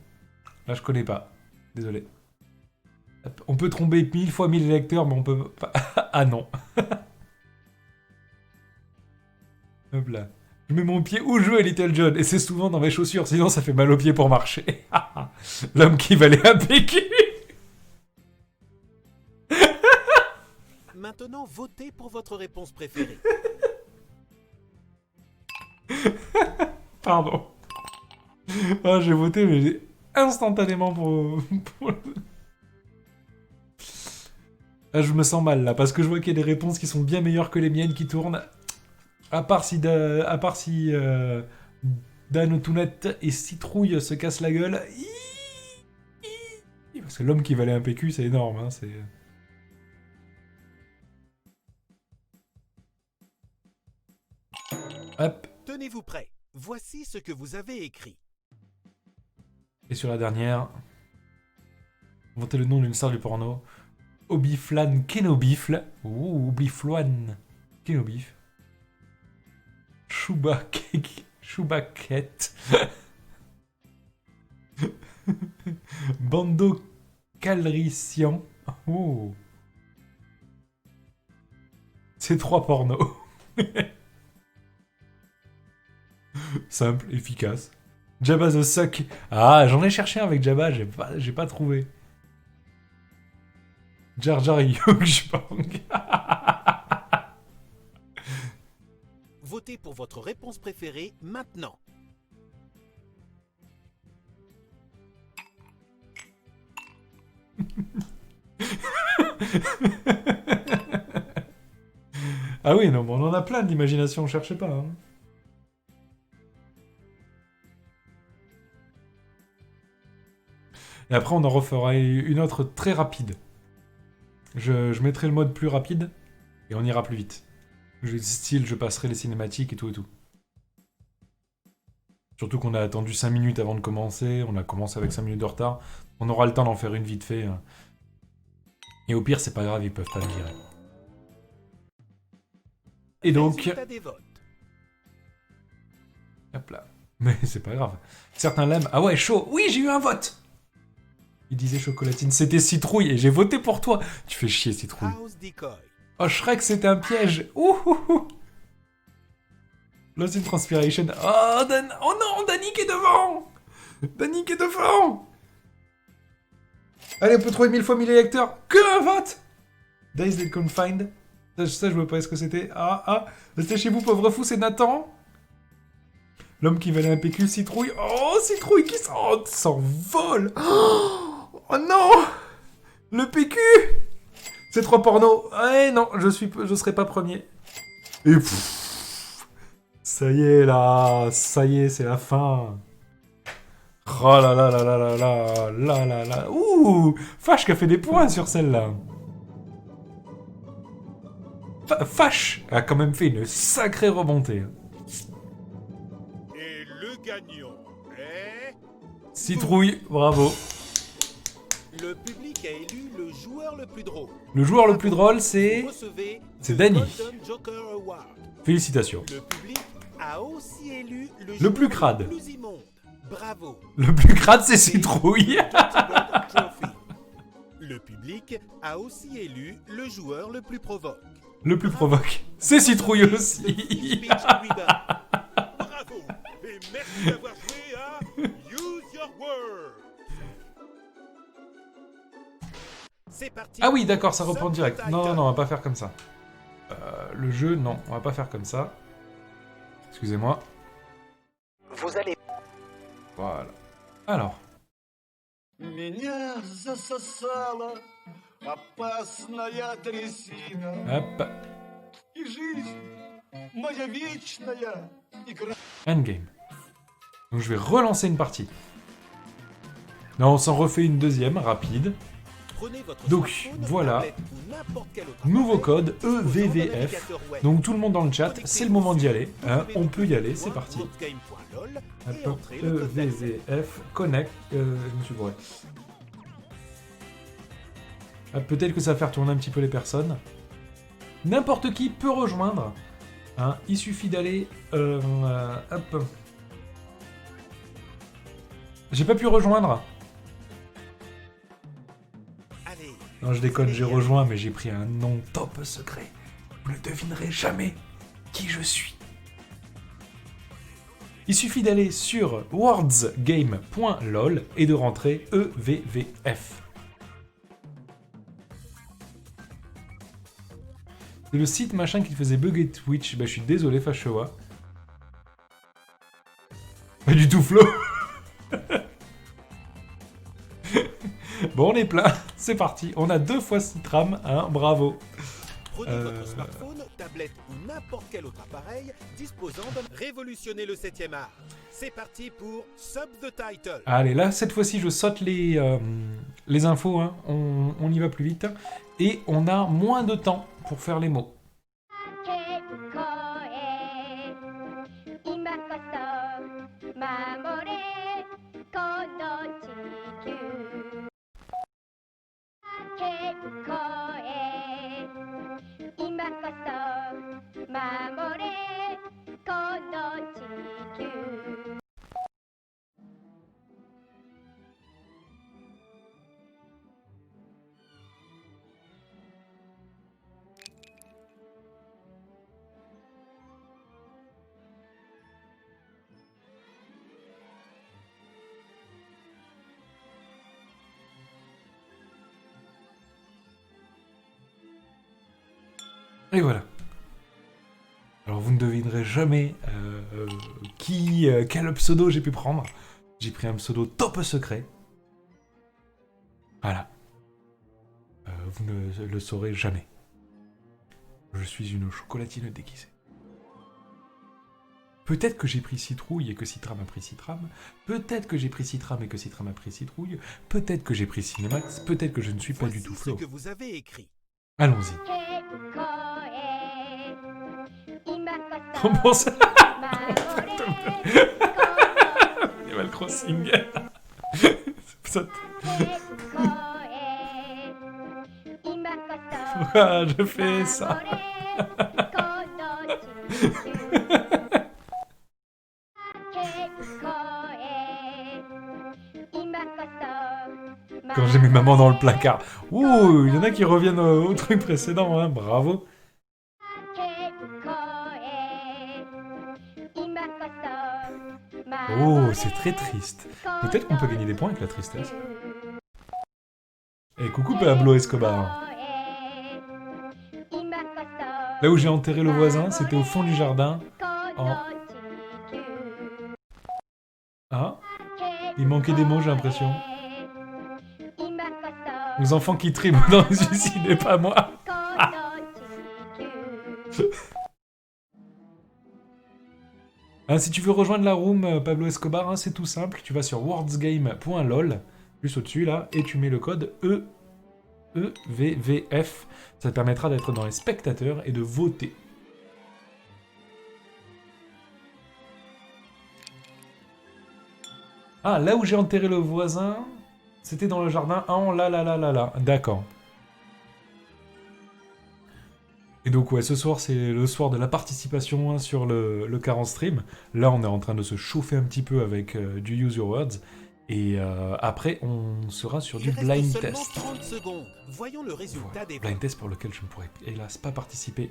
Là, je connais pas. Désolé. On peut tromper 1000 fois 1000 lecteurs, mais on peut pas... Ah non. Hop là. Je mets mon pied où je veux, Little John, et c'est souvent dans mes chaussures, sinon ça fait mal aux pieds pour marcher. L'homme qui valait un PQ. Maintenant, votez pour votre réponse préférée. Pardon. Oh, j'ai voté, mais j'ai instantanément pour... Ah, je me sens mal là, parce que je vois qu'il y a des réponses qui sont bien meilleures que les miennes qui tournent. À part si Dan Autounette et Citrouille se cassent la gueule. Parce que l'homme qui valait un PQ, c'est énorme. Hein, c'est... Hop. Tenez-vous prêts. Voici ce que vous avez écrit. Et sur la dernière, inventez le nom d'une star du porno. Obiflan Kenobifle. Ouh, Obifloan Kenobif. Choubaquette. Bando Calrissian. Oh. C'est 3 pornos. Simple, efficace. Jabba the Suck. Ah, j'en ai cherché un avec Jabba, j'ai pas trouvé. Jar Jar Yukjbang. Votez pour votre réponse préférée maintenant. Ah oui, non, mais on en a plein d'imagination, cherchez pas. Hein. Et après, on en refera une autre très rapide. Je mettrai le mode plus rapide, et on ira plus vite. Je passerai les cinématiques et tout et tout. Surtout qu'on a attendu 5 minutes avant de commencer, on a commencé avec 5 minutes de retard. On aura le temps d'en faire une vite fait. Et au pire, c'est pas grave, ils peuvent pas me virer. Et donc... Résultat des votes. Hop là. Mais c'est pas grave. Certains l'aiment. Ah ouais, chaud. Oui, j'ai eu un vote. Il disait chocolatine. C'était Citrouille et j'ai voté pour toi. Tu fais chier, Citrouille. House Decoy. Oh, Shrek, c'était un piège. Ouh. Lost in Transpiration. Oh, oh non, Danick est devant. Danick est devant. Allez, on peut trouver 1000 fois 1000 électeurs. Que un vote. Dazed and Confined. Ça, je veux pas ce que c'était. Restez chez vous, pauvre fou, c'est Nathan. L'homme qui valait un PQ, Citrouille. Oh, Citrouille qui s'envole. Oh non. Le PQ. C'est 3 pornos. Eh non, je serai pas premier. Et ça y est là, ça y est, c'est la fin. Oh là là là là là là là là là. Ouh, Fash qui a fait des points sur celle-là. Fash a quand même fait une sacrée remontée. Et le gagnant est... Citrouille, bravo. Le public a élu le joueur le plus drôle. Le joueur le plus drôle, c'est... Vous recevez C'est le Danny. Golden Joker Award. Félicitations. Le public a aussi élu le Le joueur plus crade. le plus immonde. Bravo. Le plus crade, c'est Citrouille. Trophy. Le public a aussi élu le joueur le plus provoque. Le plus provoque. C'est Citrouille Le aussi. Speech Rebound. Bravo. Et merci d'avoir joué à Use Your Words. C'est parti. Ah oui, d'accord, ça reprend direct. Subtitle. Non, on va pas faire comme ça. Le jeu, non, on va pas faire comme ça. Excusez-moi. Vous allez Voilà. Alors. Меня засосала опасная трясина, Hop. и жизнь моя вечная игра. Endgame. Donc je vais relancer une partie. Là, on s'en refait une deuxième, rapide. Prenez votre Donc, smartphone, voilà. tablette ou n'importe quel autre Nouveau appareil, code, disposant d'un EVVF. navigateur web. Donc tout le monde dans le chat, c'est le moment d'y aller. Hein, on peut y aller, c'est parti. Game.lol et Hop, entrez le code d'accès. EVVF, connect. Je me suis bourré. Ah, peut-être que ça va faire tourner un petit peu les personnes. N'importe qui peut rejoindre. Hein, il suffit d'aller... hop. J'ai pas pu rejoindre. Allez. Non, je déconne, j'ai rejoint, mais j'ai pris un nom top secret. Vous ne devinerez jamais qui je suis. Il suffit d'aller sur wordsgame.lol et de rentrer EVVF. C'est le site machin qui faisait bugger Twitch. Bah, je suis désolé, Fachoa. Pas du tout, Flo. Bon, on est plein. C'est parti. On a 2 fois Citram, hein, bravo. Prenez votre smartphone, tablette ou n'importe quel autre appareil disposant de révolutionner le 7e art. C'est parti pour Sub the Title. Allez, là, cette fois-ci, je saute les infos. Hein. On y va plus vite. Et on a moins de temps pour faire les mots. Et voilà. Alors vous ne devinerez jamais quel pseudo j'ai pu prendre. J'ai pris un pseudo top secret. Voilà. Vous ne le saurez jamais. Je suis une chocolatine déguisée. Peut-être que j'ai pris Citrouille et que Citram a pris Citram. Peut-être que j'ai pris Citram et que Citram a pris Citrouille. Peut-être que j'ai pris Cinemax. Peut-être que je ne suis pas du tout Flo. Voici ce que vous avez écrit. Allons-y. Bon, ça... Animal Crossing. Pourquoi je fais ça? Quand j'ai mis maman dans le placard. Ouh, il y en a qui reviennent au truc précédent, hein, bravo. Oh, c'est très triste. Peut-être qu'on peut gagner des points avec la tristesse. Et coucou Pablo Escobar. Là où j'ai enterré le voisin, c'était au fond du jardin. Ah, il manquait des mots, j'ai l'impression. Les enfants qui triment dans les usines et pas moi. Hein, si tu veux rejoindre la room Pablo Escobar, hein, c'est tout simple. Tu vas sur wordsgame.lol, juste au-dessus là, et tu mets le code EVVF. Ça te permettra d'être dans les spectateurs et de voter. Ah, là où j'ai enterré le voisin, c'était dans le jardin. Ah, là. D'accord. Et donc, ouais, ce soir, c'est le soir de la participation hein, sur le car en stream. Là, on est en train de se chauffer un petit peu avec du Use Your Words. Et après, on sera sur du blind test. 30 secondes. Voyons le résultat Voilà, des blind test pour lequel je ne pourrais, hélas, pas participer.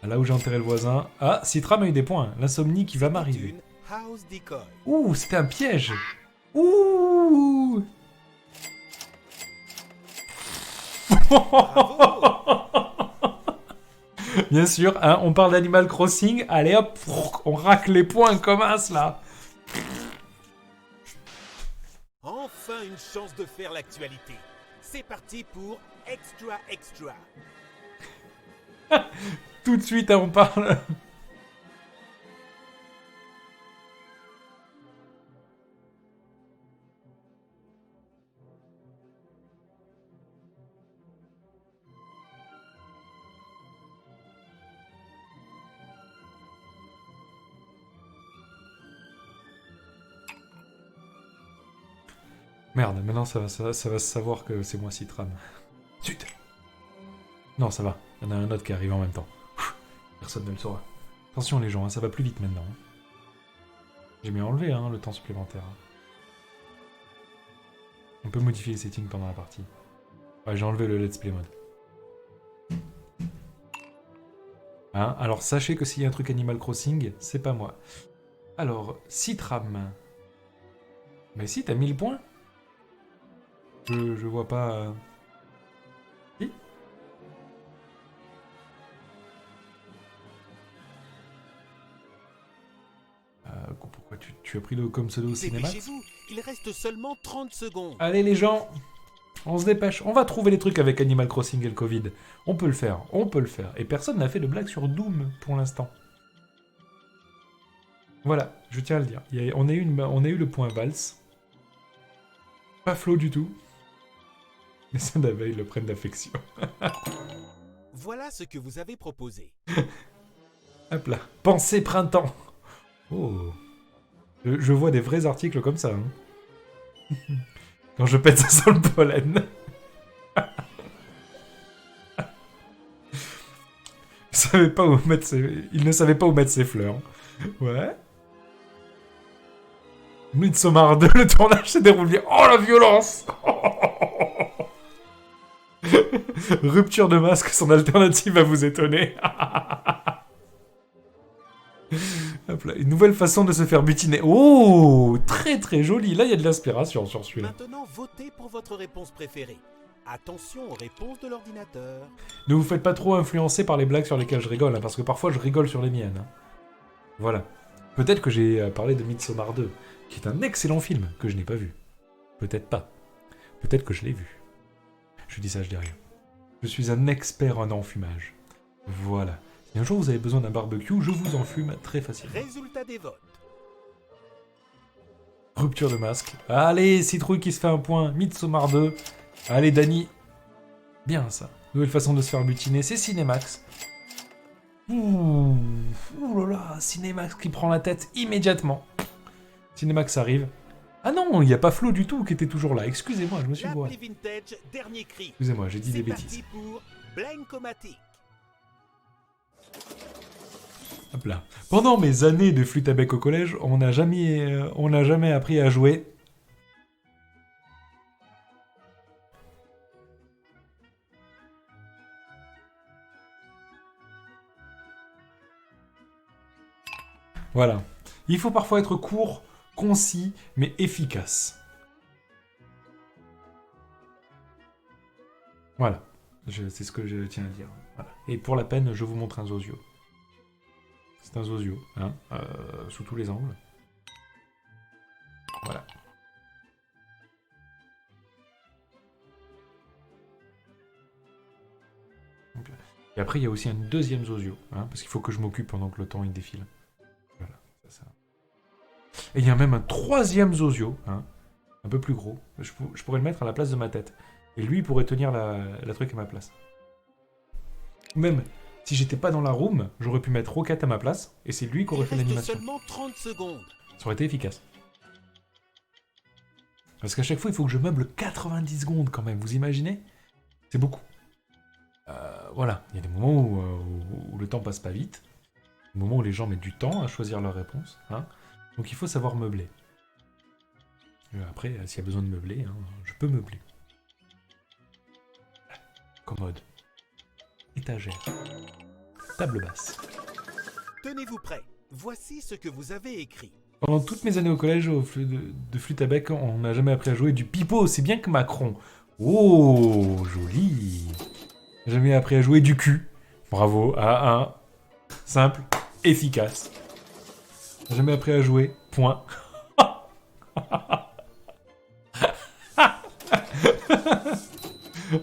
Là où j'ai enterré le voisin. Ah, Citram a eu des points. L'insomnie qui va m'arriver. House Decoy. Ouh, c'était un piège. Ouh. Bien sûr, hein, on parle d'Animal Crossing. Allez hop, on racle les points comme as là. Enfin une chance de faire l'actualité. C'est parti pour Extra Extra. Tout de suite, hein, on parle. Merde, maintenant ça va se savoir que c'est moi Citram. Zut. Non, ça va. Il y en a un autre qui arrive en même temps. Personne ne le saura. Attention les gens, hein, ça va plus vite maintenant. Hein. J'ai bien enlevé hein, le temps supplémentaire. On peut modifier les settings pendant la partie. Ouais, j'ai enlevé le let's play mode. Hein, alors sachez que s'il y a un truc Animal Crossing, c'est pas moi. Alors, Citram. Mais si, t'as 1000 points. Je vois pas... Si. Pourquoi tu as pris le comme pseudo Cinémax? Dépêchez-vous, il reste seulement 30 secondes. Allez les gens, on se dépêche. On va trouver les trucs avec Animal Crossing et le Covid. On peut le faire, on peut le faire. Et personne n'a fait de blague sur Doom pour l'instant. Voilà, je tiens à le dire. On a eu le point Vals. Pas Flo du tout. Mais ça d'abeilles le prennent d'affection. Voilà ce que vous avez proposé. Hop là. Pensée printemps. Oh. Je vois des vrais articles comme ça. Hein. Quand je pète, ça sent le pollen. Il ne savait pas où mettre ses fleurs. Ouais. Midsommar 2, le tournage s'est déroulé. Oh la violence. Rupture de masque, son alternative va vous étonner. Hop là, une nouvelle façon de se faire butiner. Oh, très très joli. Là, il y a de l'inspiration sur celui-là. Maintenant, votez pour votre réponse préférée. Attention aux réponses de l'ordinateur. Ne vous faites pas trop influencer par les blagues sur lesquelles je rigole, hein, parce que parfois je rigole sur les miennes. Hein. Voilà. Peut-être que j'ai parlé de Midsommar 2, qui est un excellent film que je n'ai pas vu. Peut-être pas. Peut-être que je l'ai vu. Je dis ça, je dis rien. Je suis un expert en enfumage. Voilà. Si un jour vous avez besoin d'un barbecue, je vous enfume très facilement. Résultat des votes. Rupture de masque. Allez, Citrouille qui se fait un point. Midsommar 2. Allez, Dany. Bien ça. Nouvelle façon de se faire butiner, c'est Cinémax. Ouh là là, Cinémax qui prend la tête immédiatement. Cinémax arrive. Ah non, il n'y a pas Flo du tout qui était toujours là. Excusez-moi, je me suis bourré. L'appli vintage, dernier cri. Excusez-moi, j'ai dit des C'est bêtises. parti pour Blankomatic. Hop là. Pendant mes années de flûte à bec au collège, on n'a jamais appris à jouer. Voilà. Il faut parfois être court, concis, mais efficace. Voilà. C'est ce que je tiens à dire. Voilà. Et pour la peine, je vous montre un zozio. C'est un zozio, hein, sous tous les angles. Voilà. Et après, il y a aussi un deuxième zozio, hein, parce qu'il faut que je m'occupe pendant que le temps il défile. Voilà, ça. Et il y a même un troisième zozio, hein, un peu plus gros. Je pourrais le mettre à la place de ma tête. Et lui, il pourrait tenir la truc à ma place. Même si j'étais pas dans la room, j'aurais pu mettre Rocket à ma place, et c'est lui qui aurait fait l'animation. Seulement 30 secondes. Ça aurait été efficace. Parce qu'à chaque fois, il faut que je meuble 90 secondes quand même, vous imaginez? C'est beaucoup. Voilà, il y a des moments où le temps passe pas vite, des moments où les gens mettent du temps à choisir leur réponse, hein. Donc il faut savoir meubler. Après, s'il y a besoin de meubler, hein, je peux meubler. Commode. Étagère. Table basse. Tenez-vous prêts. Voici ce que vous avez écrit. Pendant toutes mes années au collège de flûte à bec, on n'a jamais appris à jouer du pipeau, c'est bien que Macron. Oh, joli. J'ai jamais appris à jouer du cul. Bravo, A1. Simple, efficace. J'ai jamais appris à jouer, point.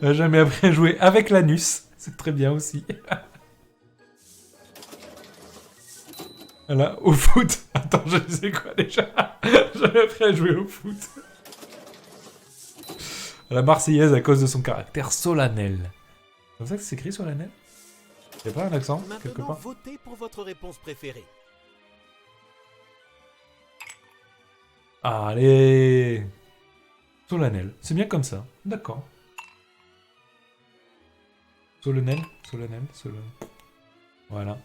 J'ai jamais appris à jouer avec l'anus, c'est très bien aussi. Voilà, au foot. Attends, je sais quoi déjà. J'avais appris à jouer au foot. La Marseillaise à cause de son caractère solennel. C'est comme ça que c'est écrit solennel? Y'a pas un accent quelque Maintenant, part? votez pour votre réponse préférée. Allez. Solennel, c'est bien comme ça. D'accord. Solennel. Voilà.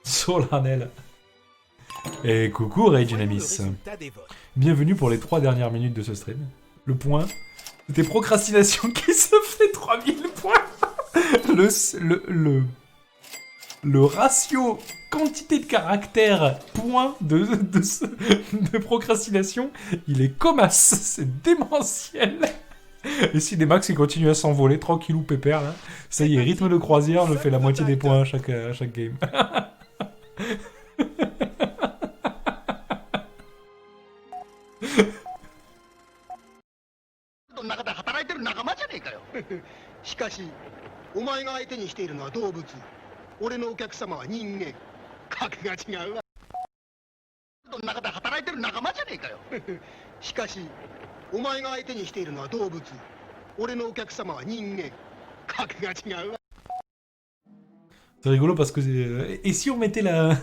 Solennel. Et coucou Ray Voyons le Dynamis. résultat des votes. Bienvenue pour les 3 dernières minutes de ce stream. Le point C'était procrastination qui se fait 3000 points. Le ratio quantité de caractères points de procrastination, il est comasse. C'est démentiel. Et si des max, il continue à s'envoler tranquillou pépère, là. Ça y est, rythme de croisière, je fais la moitié des points à chaque game. 中で働いてる仲間じゃねえかよしかしお前が相手にしているのは動物俺のお客様は人間格が違うわ中で働いてる仲間じゃねえかよしかしお前が相手にしているのは動物俺のお客様は人間格が違うわ C'est rigolo parce que... Et si on mettait la...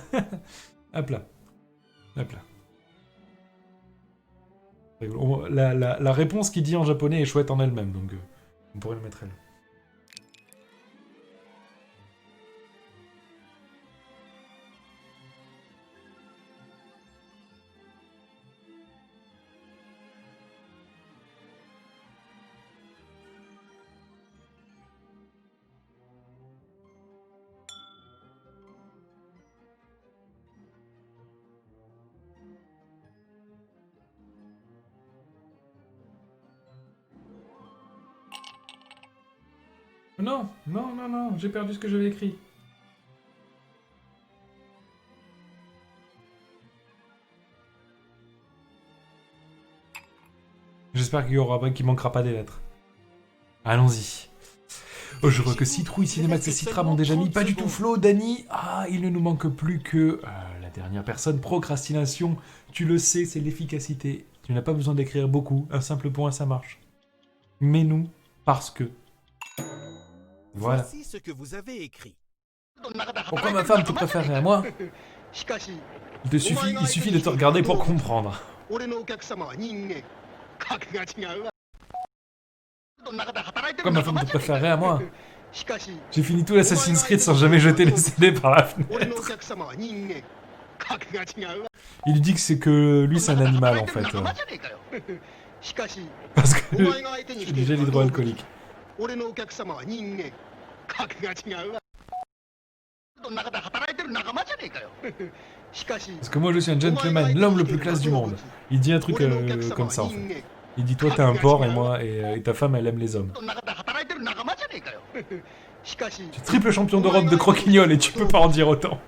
Hop là. Hop là. La réponse qu'il dit en japonais est chouette en elle-même, donc on pourrait le mettre elle. Non, non, non, non, j'ai perdu ce que j'avais écrit. J'espère qu'il manquera pas des lettres. Allons-y. Oh, je vois que Citrouille, Cinémax et Citra m'ont déjà mis. Pas du tout Flo, Dany. Ah, il ne nous manque plus que la dernière personne. Procrastination. Tu le sais, c'est l'efficacité. Tu n'as pas besoin d'écrire beaucoup. Un simple point, ça marche. Mais nous, parce que... Voilà. Voici ce que vous avez écrit. Pourquoi ma femme te préférait à moi? Il suffit de te regarder pour comprendre. Pourquoi ma femme te préférerait à moi? J'ai fini tout l'Assassin's Creed sans jamais jeter les CD par la fenêtre. Il lui dit que c'est que lui c'est un animal en fait. Parce que j'ai déjà l'hydroalcoolique. Parce que moi je suis un gentleman, l'homme le plus classe du monde. Il dit un truc comme ça en fait. Il dit toi t'es un porc et moi et ta femme elle aime les hommes. Tu es triple champion d'Europe de croquignol et tu peux pas en dire autant.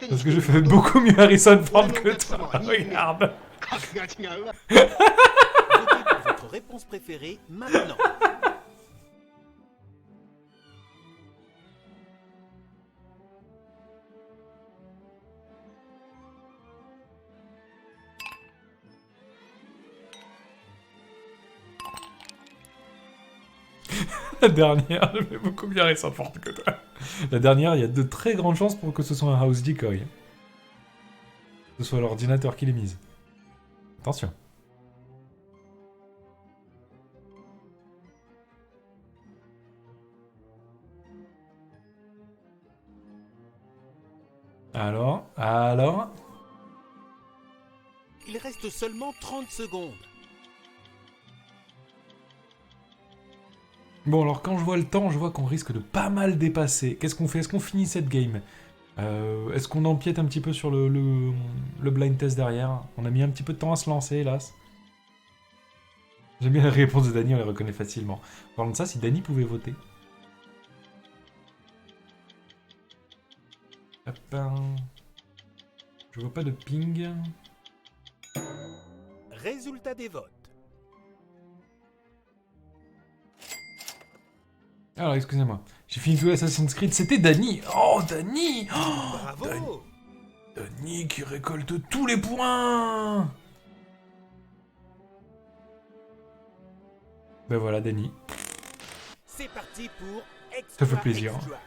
Parce que je fais beaucoup mieux Harrison Ford que toi. Regarde. Votez pour votre réponse préférée maintenant. La dernière, je fais beaucoup mieux Harrison Ford que toi. La dernière, il y a de très grandes chances pour que ce soit un house decoy. Que ce soit l'ordinateur qui l'ait mise. Attention. Alors. Il reste seulement 30 secondes. Bon, alors quand je vois le temps, je vois qu'on risque de pas mal dépasser. Qu'est-ce qu'on fait? Est-ce qu'on finit cette game? Est-ce qu'on empiète un petit peu sur le blind test derrière? On a mis un petit peu de temps à se lancer, hélas. J'aime bien la réponse de Dany, on les reconnaît facilement. Parlant de ça, si Dany pouvait voter. Hop, je vois pas de ping. Résultat des votes. Alors, excusez-moi. J'ai fini tout Assassin's Creed, c'était Dany. Oh, Dany! Bravo! Dany qui récolte tous les points! Ben voilà, Dany. C'est parti pour Ça fait plaisir. Extra.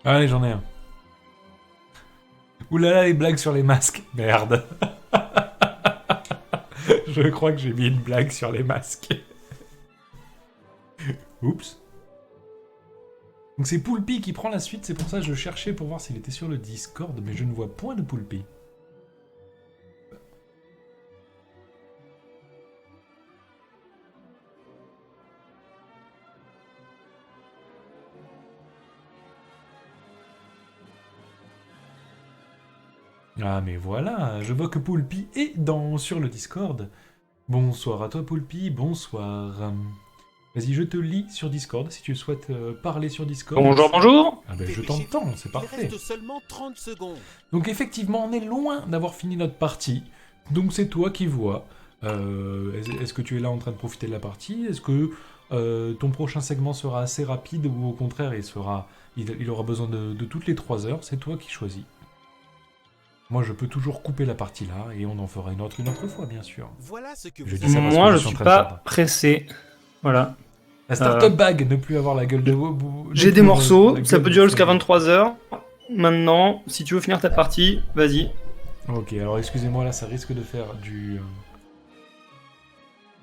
Allez, j'en ai un. Oulala, les blagues sur les masques. Merde. Je crois que j'ai mis une blague sur les masques. Oups. Donc c'est Poulpi qui prend la suite, c'est pour ça que je cherchais pour voir s'il était sur le Discord, mais je ne vois point de Poulpi. Ah mais voilà, je vois que Poulpi est sur le Discord. Bonsoir à toi Poulpi, bonsoir. Vas-y, je te lis sur Discord si tu souhaites parler sur Discord. Bonjour, bonjour. Ah ben je t'entends, c'est Il parfait. reste seulement 30 secondes. Donc effectivement, on est loin d'avoir fini notre partie. Donc c'est toi qui vois. Est-ce que tu es là en train de profiter de la partie? Est-ce que ton prochain segment sera assez rapide ou au contraire il aura besoin de toutes les 3 heures? C'est toi qui choisis. Moi, je peux toujours couper la partie là et on en fera une autre fois, bien sûr. Voilà ce que Je vous dis ça parce Moi, que je suis en suis train de pas perdre. pressé. Voilà. La startup bag, ne plus avoir la gueule de... J'ai des morceaux, la ça gueule peut de- durer jusqu'à 23h. Maintenant, si tu veux finir ta partie, vas-y. Ok, alors excusez-moi, là, ça risque de faire du...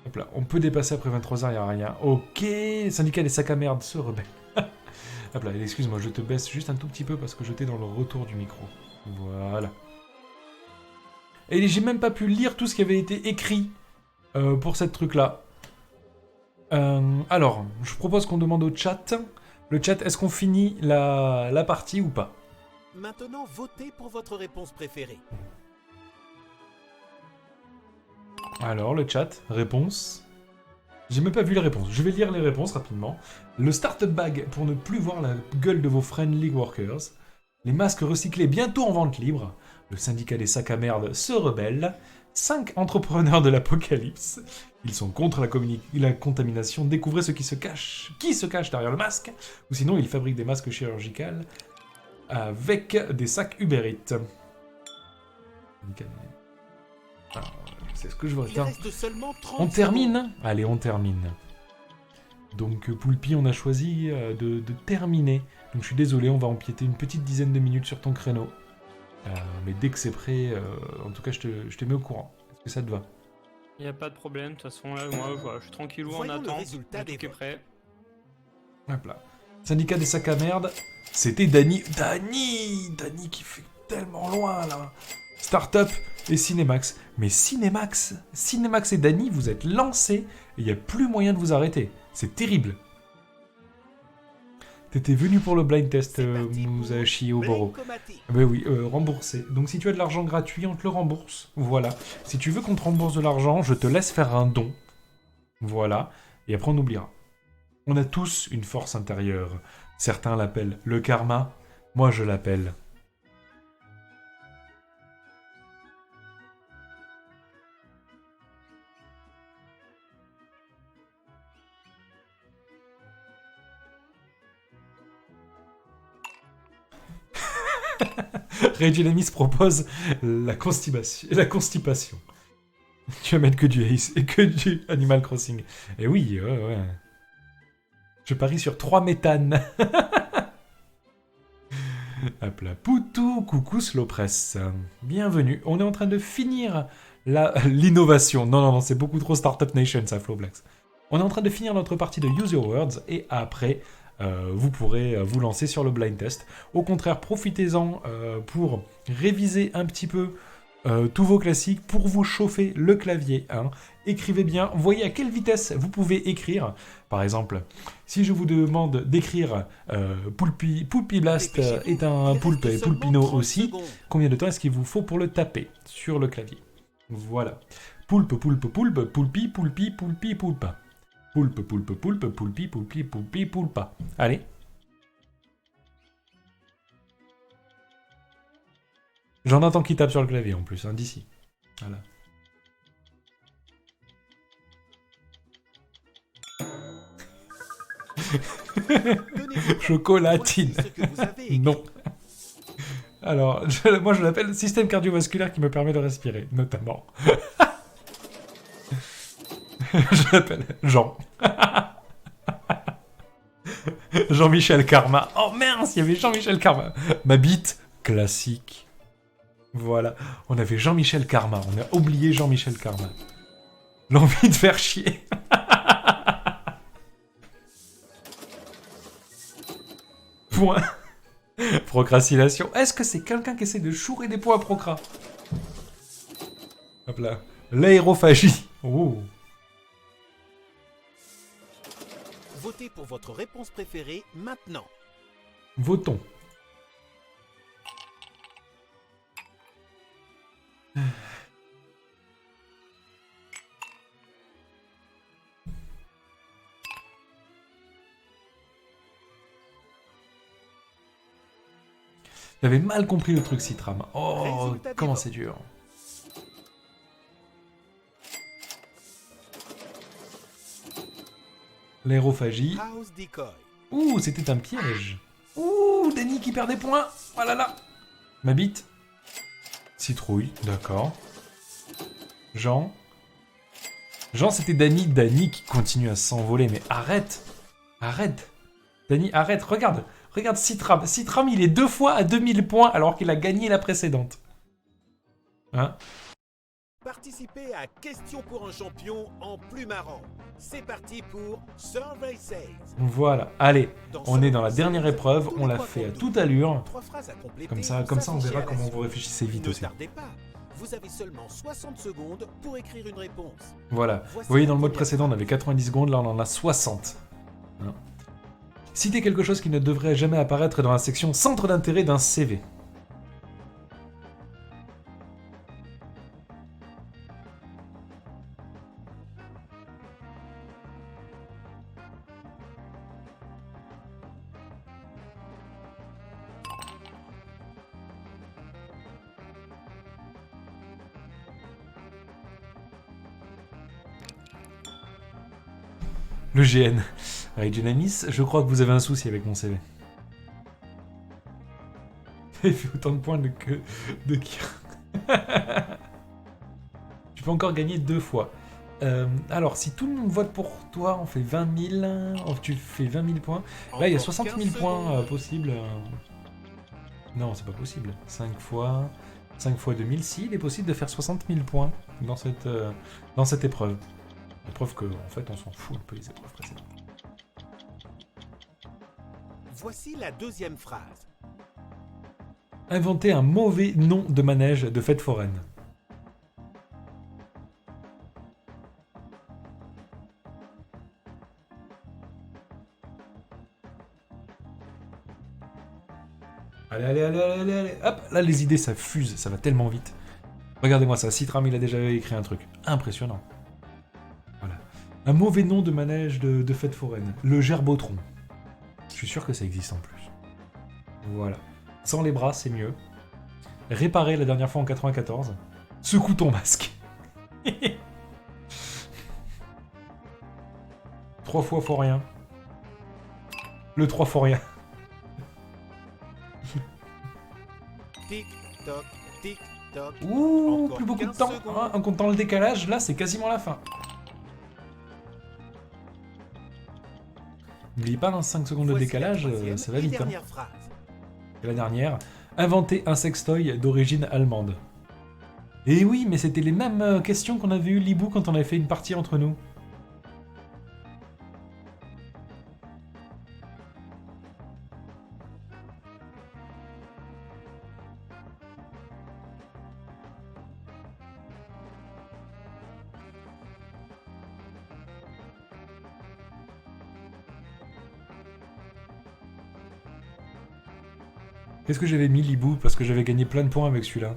Hop là, on peut dépasser après 23h, y a rien. Ok, syndicat des sacs à merde se rebelle. Hop là, excuse-moi, je te baisse juste un tout petit peu parce que j'étais dans le retour du micro. Voilà. Et j'ai même pas pu lire tout ce qui avait été écrit pour cette truc-là. Alors, je propose qu'on demande au chat. Le chat, est-ce qu'on finit la partie ou pas? Maintenant, votez pour votre réponse préférée. Alors, le chat, réponse. J'ai même pas vu les réponses. Je vais lire les réponses rapidement. Le startup bag pour ne plus voir la gueule de vos friendly workers. Les masques recyclés bientôt en vente libre. Le syndicat des sacs à merde se rebelle. 5 entrepreneurs de l'apocalypse. Ils sont contre la contamination. Découvrez ce qui se cache derrière le masque. Ou sinon, ils fabriquent des masques chirurgicaux avec des sacs Uber Eats. Alors, c'est ce que je vois. Il reste seulement 30 On termine secondes. Allez, on termine. Donc, Poulpi, on a choisi de terminer. Donc, je suis désolé, on va empiéter une petite dizaine de minutes sur ton créneau. Mais dès que c'est prêt, en tout cas, je te mets au courant. Est-ce que ça te va? Y a pas de problème, de toute façon, là, moi, voilà, je suis tranquillou en Voyons le attente. résultat Le des truc est votes. prêt. Hop là. Syndicat des sacs à merde, c'était Dany. Dany qui fait tellement loin, là. Startup et Cinemax. Mais Cinemax et Dany, vous êtes lancés et il n'y a plus moyen de vous arrêter. C'est terrible. T'étais venu pour le blind test, C'est parti pour Musashi Oboro. Blancomatic. Ben oui, remboursé. Donc si tu as de l'argent gratuit, on te le rembourse. Voilà. Si tu veux qu'on te rembourse de l'argent, je te laisse faire un don. Voilà. Et après on oubliera. On a tous une force intérieure. Certains l'appellent le karma. Moi je l'appelle... Regilemis propose la constipation. Tu vas mettre que du Ace et que du Animal Crossing. Et oui, ouais. Je parie sur 3 méthanes. Hop là. Poutou, coucou Slowpress. Bienvenue. On est en train de finir l'innovation. Non, c'est beaucoup trop Startup Nation, ça, Flowblax. On est en train de finir notre partie de Use Your Words et après... vous pourrez vous lancer sur le blind test. Au contraire, profitez-en pour réviser un petit peu tous vos classiques, pour vous chauffer le clavier. Hein. Écrivez bien, voyez à quelle vitesse vous pouvez écrire. Par exemple, si je vous demande d'écrire Poulpi Blast est un poulpe et Poulpino aussi, combien de temps est-ce qu'il vous faut pour le taper sur le clavier? Voilà. Poulpe, poulpe, poulpe, poulpi, poulpi, poulpi, poulpa. Poulpe, poulpe, poulpe, poulpi, poulpi, poulpi, poulpa. Allez. J'en entends qui tape sur le clavier en plus, hein, d'ici. Voilà. Chocolatine. Non. Alors, moi je l'appelle système cardiovasculaire qui me permet de respirer, notamment. Je l'appelle Jean. Jean-Michel Karma. Oh mince, il y avait Jean-Michel Karma. Ma bite, classique. Voilà, on avait Jean-Michel Karma. On a oublié Jean-Michel Karma. L'envie de faire chier. Point. Procrastination. Est-ce que c'est quelqu'un qui essaie de chourer des points à procra? Hop là. L'aérophagie. Oh. Votez pour votre réponse préférée maintenant. Votons. J'avais mal compris le truc Citram. Oh, Résultat comment des c'est dur. L'aérophagie. House Decoy. Ouh, c'était un piège. Ouh, Dany qui perd des points. Oh là là. Ma bite. Citrouille, d'accord. Jean. Jean, c'était Dany. Dany qui continue à s'envoler. Mais arrête. Arrête. Dany, arrête. Regarde. Regarde Citram. Citram, il est 2 fois à 2000 points alors qu'il a gagné la précédente. Hein? Participez à Question pour un champion en plus marrant. C'est parti pour Survey Says. Voilà. Allez, Dans on est dans la Survey dernière Says, épreuve. tous On les l'a points fait à comptent toute double. allure. 3 phrases à compléter. Comme ça on s'afficher verra à la comment vous suite. réfléchissez vite Ne aussi. tardez pas. Vous avez seulement 60 secondes pour écrire une réponse. Voilà. Voici Vous voyez, dans la le mode première précédent, on phrase. avait 90 secondes. Là, on en a 60. Hein. Citez quelque chose qui ne devrait jamais apparaître dans la section centre d'intérêt d'un CV. Le GN. Avec Genamis, je crois que vous avez un souci avec mon CV. Il fait autant de points que de Kira. Tu peux encore gagner 2 fois. Alors, si tout le monde vote pour toi, on fait 20 000. Tu fais 20 000 points. Là, il y a Encore 60 000 15 points secondes. possibles. Non, c'est pas possible. 5 fois 2000. Si, il est possible de faire 60 000 points dans cette épreuve. Épreuve que, en fait, on s'en fout un peu les épreuves précédentes. Voici la deuxième phrase. Inventer un mauvais nom de manège de fête foraine. Allez, allez, allez, allez, allez, allez. Hop, là, les idées, ça fuse, ça va tellement vite. Regardez-moi ça, Citram, il a déjà écrit un truc. Impressionnant. Voilà. Un mauvais nom de manège de fête foraine. Le gerbotron. Je suis sûr que ça existe en plus. Voilà. Sans les bras, c'est mieux. Réparer la dernière fois en 94. Secoue ton masque. 3 fois faut rien. Le 3 fois rien. Tic toc, tic toc. Ouh, Encore plus beaucoup de 15 temps. secondes. Hein, en comptant le décalage, là, c'est quasiment la fin. N'oublie pas, dans 5 secondes de Voici décalage, la troisième ça va et vite. Hein. dernière phrase. Et la dernière, inventer un sextoy d'origine allemande. Et oui, mais c'était les mêmes questions qu'on avait eu Libou quand on avait fait une partie entre nous. Qu'est-ce que j'avais mis Libou parce que j'avais gagné plein de points avec celui-là.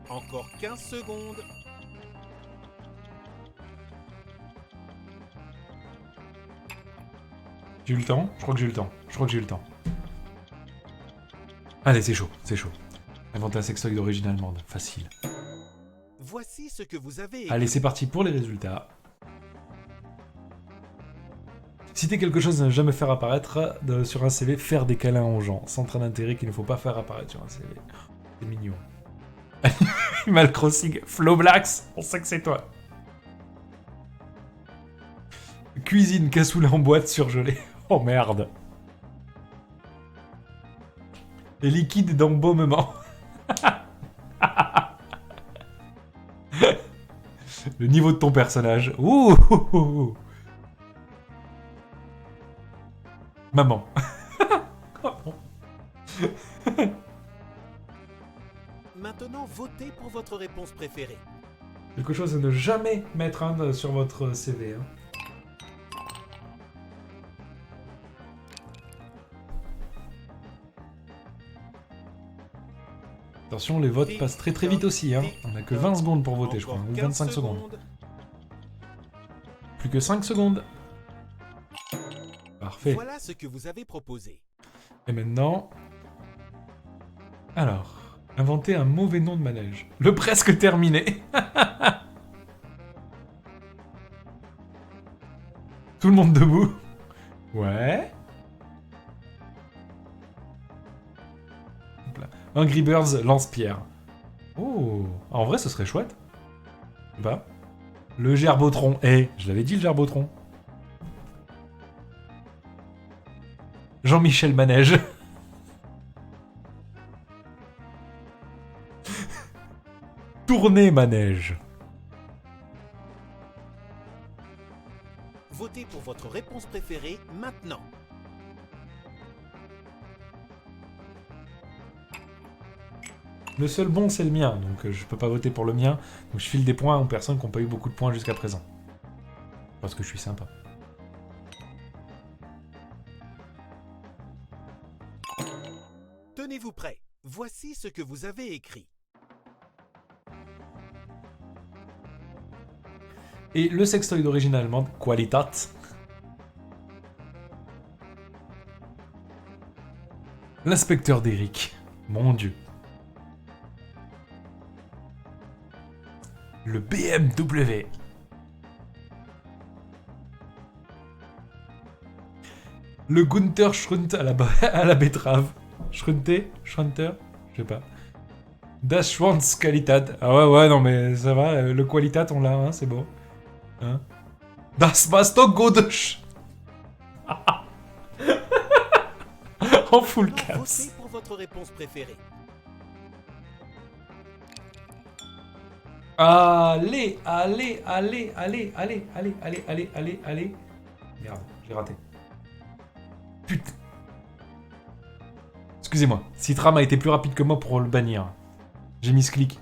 Encore 15 secondes. J'ai eu le temps? Je crois que j'ai eu le temps. Je crois que j'ai eu le temps. Allez, c'est chaud, c'est chaud. Inventer un sextoy d'origine allemande. Facile. Voici ce que vous avez écrit. Allez, c'est parti pour les résultats. Citer quelque chose à ne jamais faire apparaître sur un CV, faire des câlins aux gens. Centre d'intérêt qu'il ne faut pas faire apparaître sur un CV. C'est mignon. Animal Crossing, Flow Blacks, on sait que c'est toi. Cuisine, cassoulet en boîte surgelé. Oh merde. Et liquide d'embaumement. Le niveau de ton personnage. Ouh, ouh, ouh, ouh. Maman. Maintenant, votez pour votre réponse préférée. Quelque chose à ne jamais mettre sur votre CV. Hein. Attention, les votes passent très très vite aussi. Hein. On a que 20 secondes pour voter, je crois. Ou 25 secondes. Plus que 5 secondes. Parfait. Voilà ce que vous avez proposé. Et maintenant... Alors... Inventer un mauvais nom de manège. Le presque terminé. Tout le monde debout. Ouais. Angry Birds lance-pierre. Oh, en vrai, ce serait chouette. Je sais pas. Le gerbotron. Eh, je l'avais dit, le gerbotron. Jean-Michel Manège. Tourner manège. Votez pour votre réponse préférée maintenant. Le seul bon, c'est le mien, donc je peux pas voter pour le mien. Donc je file des points aux personnes qui n'ont pas eu beaucoup de points jusqu'à présent. Parce que je suis sympa. Tenez-vous prêts. Voici ce que vous avez écrit. Et le sextoy d'origine allemande, Qualitat. L'inspecteur d'Eric. Mon Dieu. Le BMW. Le Gunther Schrunt à la betterave. Schrunter? Schrunter? Je sais pas. Das Schwanz Qualitat. Ah ouais, non mais ça va, le Qualitat on l'a, hein, c'est bon. Hein? Das Masto Godesch. En full caps. Votez pour votre réponse préférée. Allez. Merde, j'ai raté. Putain. Excusez-moi, Citram a été plus rapide que moi pour le bannir. J'ai mis ce clic.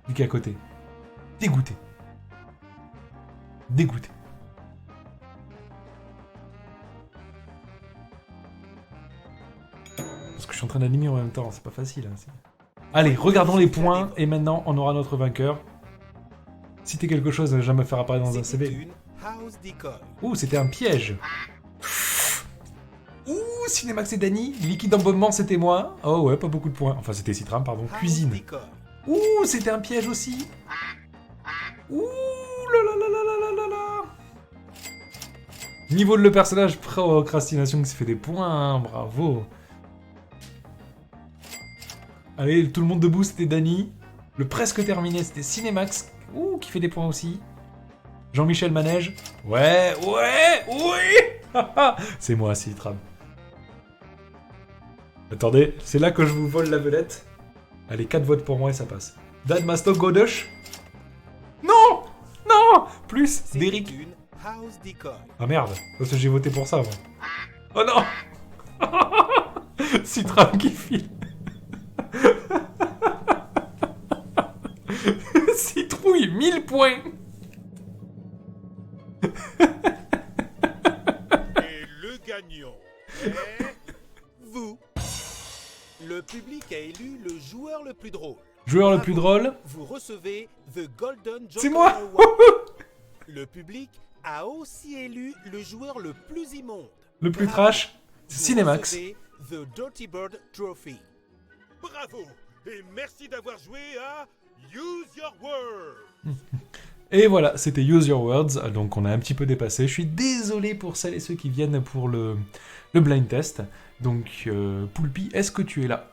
Clic à côté. Dégoûté. Dégoûté. Parce que je suis en train d'animer en même temps, c'est pas facile. Hein, allez, regardons les points, et maintenant on aura notre vainqueur. Citer quelque chose à ne jamais faire apparaître dans un CV. Ouh, c'était un piège. Ouh, Cinemax et Dany. Liquide embaumement, c'était moi. Oh ouais, pas beaucoup de points. Enfin, c'était Citram, pardon. Cuisine. Ouh, c'était un piège aussi. Ouh, là. Niveau de le personnage, procrastination qui se fait des points, hein, bravo. Allez, tout le monde debout, c'était Dany. Le presque terminé, c'était Cinemax. Ouh, qui fait des points aussi. Jean-Michel Manège. Ouais. C'est moi, Citram. Attendez, c'est là que je vous vole la vedette. Allez, 4 votes pour moi et ça passe. Dan Masto Godesch. Non. Plus d'Eric. Ah merde, parce que j'ai voté pour ça, moi. Oh non. Citram qui file. Citrouille, 1000 points. Et le gagnant est vous. Le public a élu le joueur le plus drôle. Joueur le plus drôle. Vous recevez The Golden Joker C'est moi. Award. Le public a aussi élu le joueur le plus immonde. Le plus Bravo. trash, c'est Vous Cinemax. recevez The Dirty Bird Trophy. Bravo et merci d'avoir joué à Use Your Word. Et voilà, c'était Use Your Words, donc on a un petit peu dépassé. Je suis désolé pour celles et ceux qui viennent pour le blind test. Donc, Poulpi, est-ce que tu es là?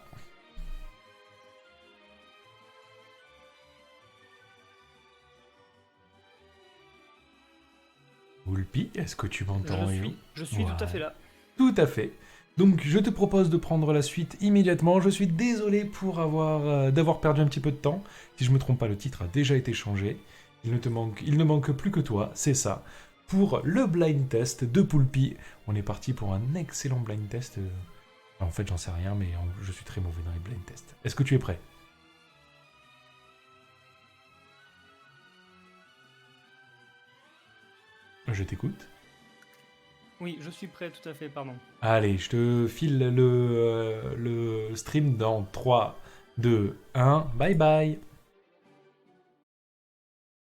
Poulpi, est-ce que tu m'entends? Je suis tout à fait là. Tout à fait. Donc, je te propose de prendre la suite immédiatement. Je suis désolé pour d'avoir perdu un petit peu de temps. Si je me trompe pas, le titre a déjà été changé. Il ne manque plus que toi, c'est ça. Pour le blind test de Poulpi, on est parti pour un excellent blind test. En fait, j'en sais rien, mais je suis très mauvais dans les blind tests. Est-ce que tu es prêt? Je t'écoute. Oui, je suis prêt, tout à fait, pardon. Allez, je te file le stream dans 3, 2, 1. Bye bye.